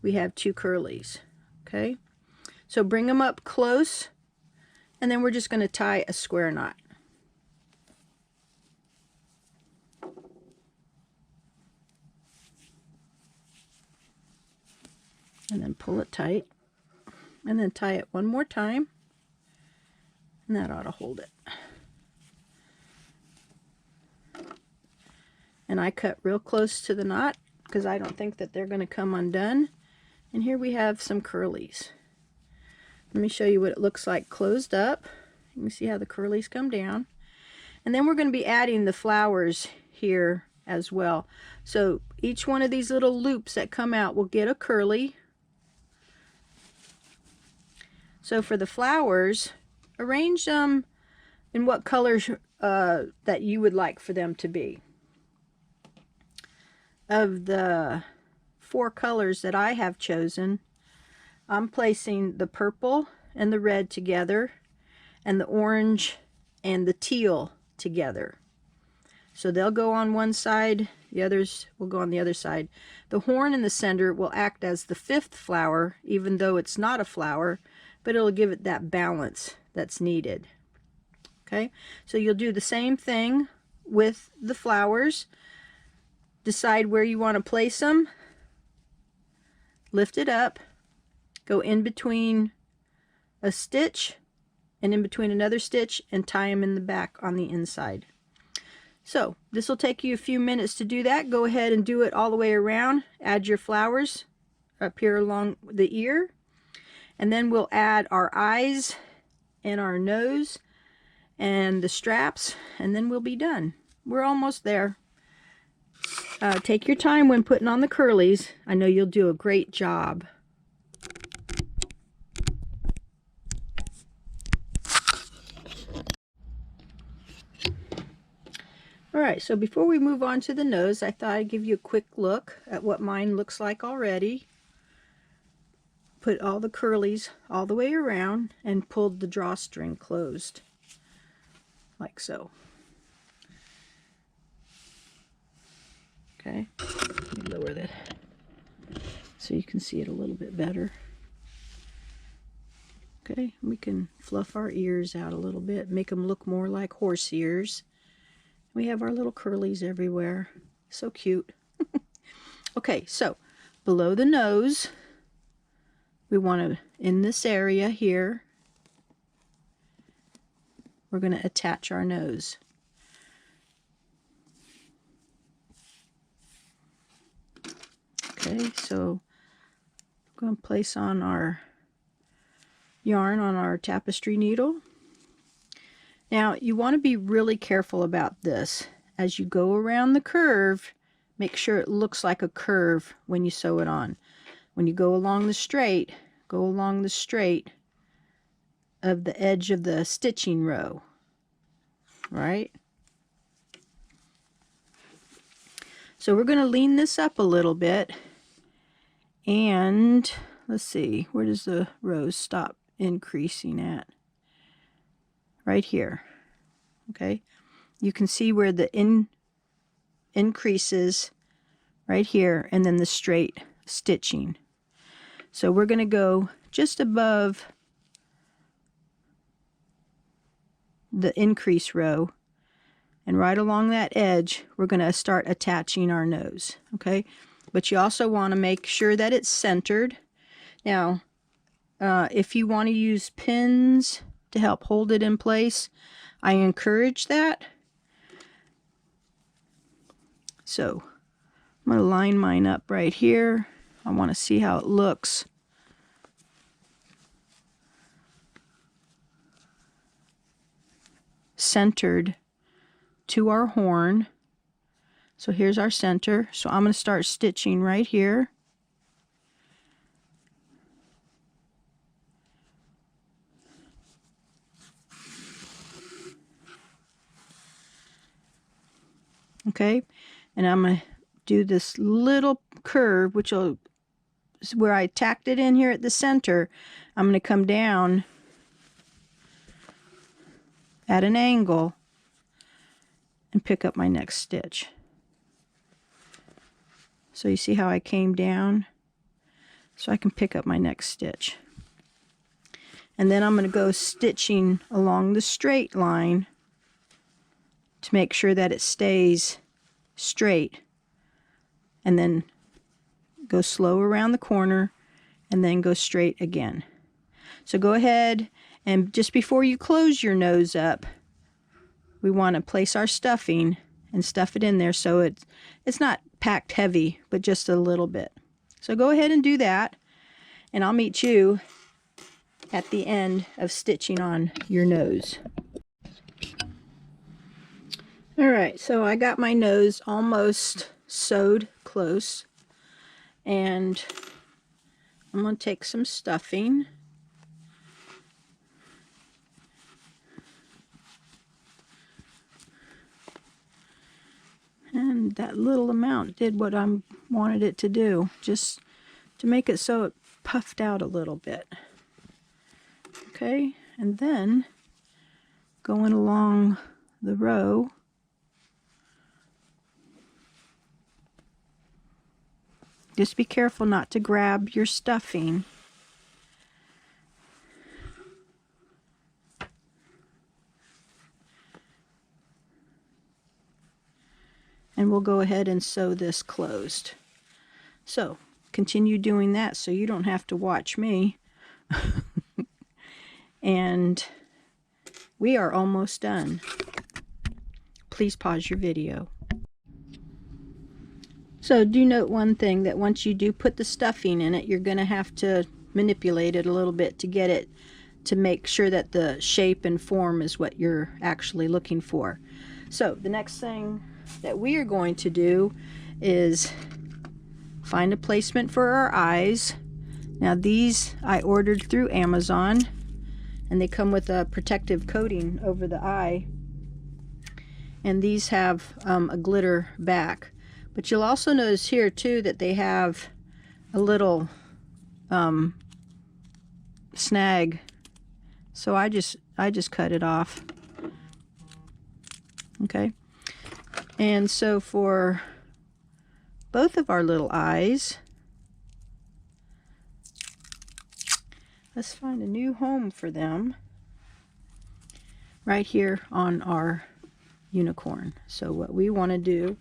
we have 2 curlies. Okay, so bring them up close, and then we're just going to tie a square knot. And then pull it tight, and then tie it one more time, and that ought to hold it. And I cut real close to the knot because I don't think that they're going to come undone. And here we have some curlies. Let me show you what it looks like closed up. You can see how the curlies come down. And then we're going to be adding the flowers here as well. So each one of these little loops that come out will get a curly. So for the flowers, arrange them in what colors that you would like for them to be. Of the 4 colors that I have chosen, I'm placing the purple and the red together, and the orange and the teal together. So they'll go on one side, the others will go on the other side. The horn in the center will act as the 5th flower, even though it's not a flower, but it'll give it that balance that's needed. Okay, so you'll do the same thing with the flowers. Decide where you want to place them. Lift it up. Go in between a stitch and in between another stitch, and tie them in the back on the inside. So this will take you a few minutes to do that. Go ahead and do it all the way around. Add your flowers up here along the ear, and then we'll add our eyes and our nose and the straps, and then we'll be done. We're almost there. Take your time when putting on the curlies. I know you'll do a great job. Alright, so before we move on to the nose, I thought I'd give you a quick look at what mine looks like already. Put all the curlies all the way around and pulled the drawstring closed, like so. Okay, let me lower that so you can see it a little bit better. Okay, we can fluff our ears out a little bit, make them look more like horse ears. We have our little curlies everywhere. So cute. Okay, so below the nose, we want to, in this area here, we're going to attach our nose. Okay, so I'm going to place on our yarn on our tapestry needle. Now you want to be really careful about this. As you go around the curve, make sure it looks like a curve when you sew it on. When you go along the straight, go along the straight of the edge of the stitching row, right? So we're going to lean this up a little bit, and let's see, where does the rows stop increasing at? Right here. Okay, you can see where the increases right here, and then the straight stitching. So we're going to go just above the increase row. And right along that edge, we're going to start attaching our nose, okay? But you also want to make sure that it's centered. Now, if you want to use pins to help hold it in place, I encourage that. So, I'm going to line mine up right here. I want to see how it looks. Centered to our horn. So here's our center. So I'm going to start stitching right here. Okay, and I'm going to do this little curve, which will, where I tacked it in here at the center, I'm going to come down at an angle and pick up my next stitch. So you see how I came down? So I can pick up my next stitch. And then I'm going to go stitching along the straight line to make sure that it stays straight. And then go slow around the corner and then go straight again. So go ahead and just before you close your nose up, we want to place our stuffing and stuff it in there so it's not packed heavy, but just a little bit. So go ahead and do that, and I'll meet you at the end of stitching on your nose. Alright, so I got my nose almost sewed close, and I'm going to take some stuffing. And that little amount did what I wanted it to do, just to make it so it puffed out a little bit. Okay, and then going along the row, just be careful not to grab your stuffing. And we'll go ahead and sew this closed. So continue doing that so you don't have to watch me. And we are almost done. Please pause your video. So do note one thing, that once you do put the stuffing in it, you're going to have to manipulate it a little bit to get it to make sure that the shape and form is what you're actually looking for. So the next thing that we are going to do is find a placement for our eyes. Now these I ordered through Amazon, and they come with a protective coating over the eye, and these have a glitter back. But you'll also notice here too that they have a little snag, so I just cut it off. Okay, and so for both of our little eyes, let's find a new home for them right here on our unicorn. So what we want to do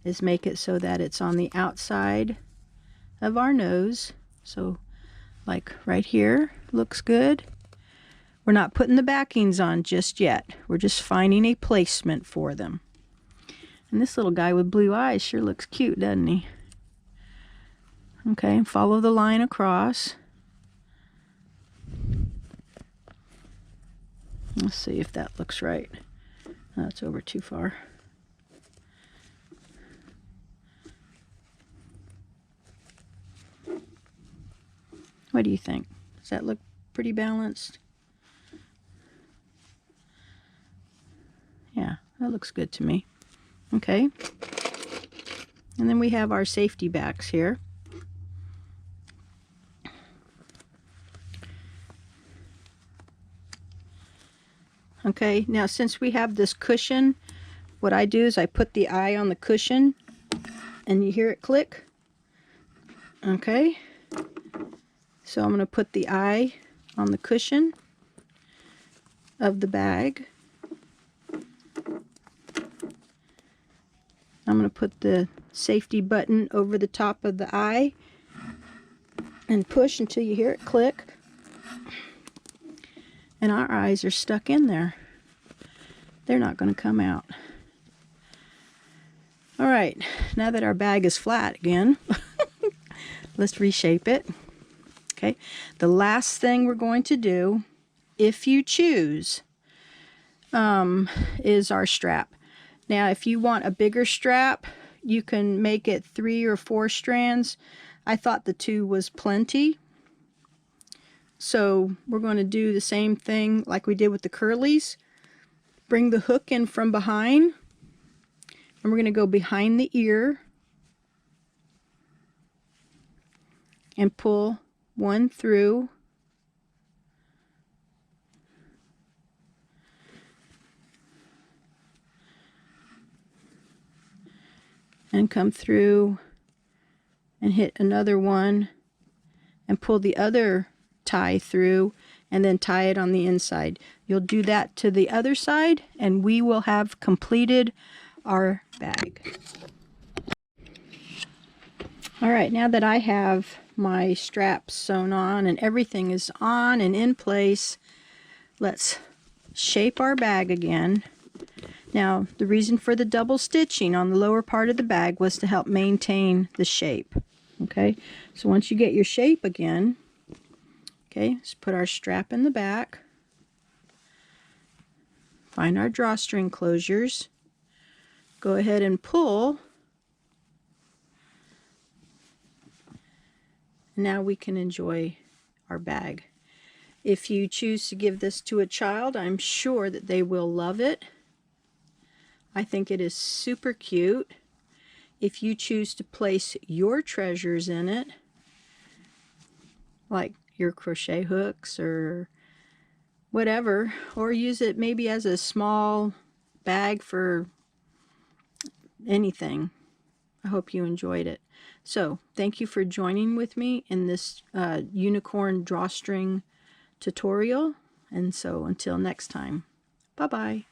is make it so that it's on the outside of our nose. So like right here, looks good. We're not putting the backings on just yet. We're just finding a placement for them. And this little guy with blue eyes sure looks cute, doesn't he? Okay, follow the line across. Let's see if that looks right. That's over too far. What do you think? Does that look pretty balanced? Yeah, that looks good to me. Okay. And then we have our safety backs here. Okay, now since we have this cushion, what I do is I put the eye on the cushion, and you hear it click. Okay. So I'm going to put the eye on the cushion of the bag. I'm going to put the safety button over the top of the eye and push until you hear it click. And our eyes are stuck in there. They're not going to come out. All right, now that our bag is flat again, let's reshape it. Okay, the last thing we're going to do, if you choose, is our strap. Now, if you want a bigger strap, you can make it 3 or 4 strands. I thought the 2 was plenty. So we're going to do the same thing like we did with the curlies. Bring the hook in from behind, and we're going to go behind the ear and pull one through. And come through and hit another one and pull the other tie through and then tie it on the inside. You'll do that to the other side and we will have completed our bag. Alright, now that I have my straps sewn on and everything is on and in place, let's shape our bag again. Now, the reason for the double stitching on the lower part of the bag was to help maintain the shape. Okay, so once you get your shape again, okay, let's put our strap in the back. Find our drawstring closures. Go ahead and pull. Now we can enjoy our bag. If you choose to give this to a child, I'm sure that they will love it. I think it is super cute. If you choose to place your treasures in it, like your crochet hooks or whatever, or use it maybe as a small bag for anything. I hope you enjoyed it. So thank you for joining with me in this unicorn drawstring tutorial. And so until next time, bye-bye.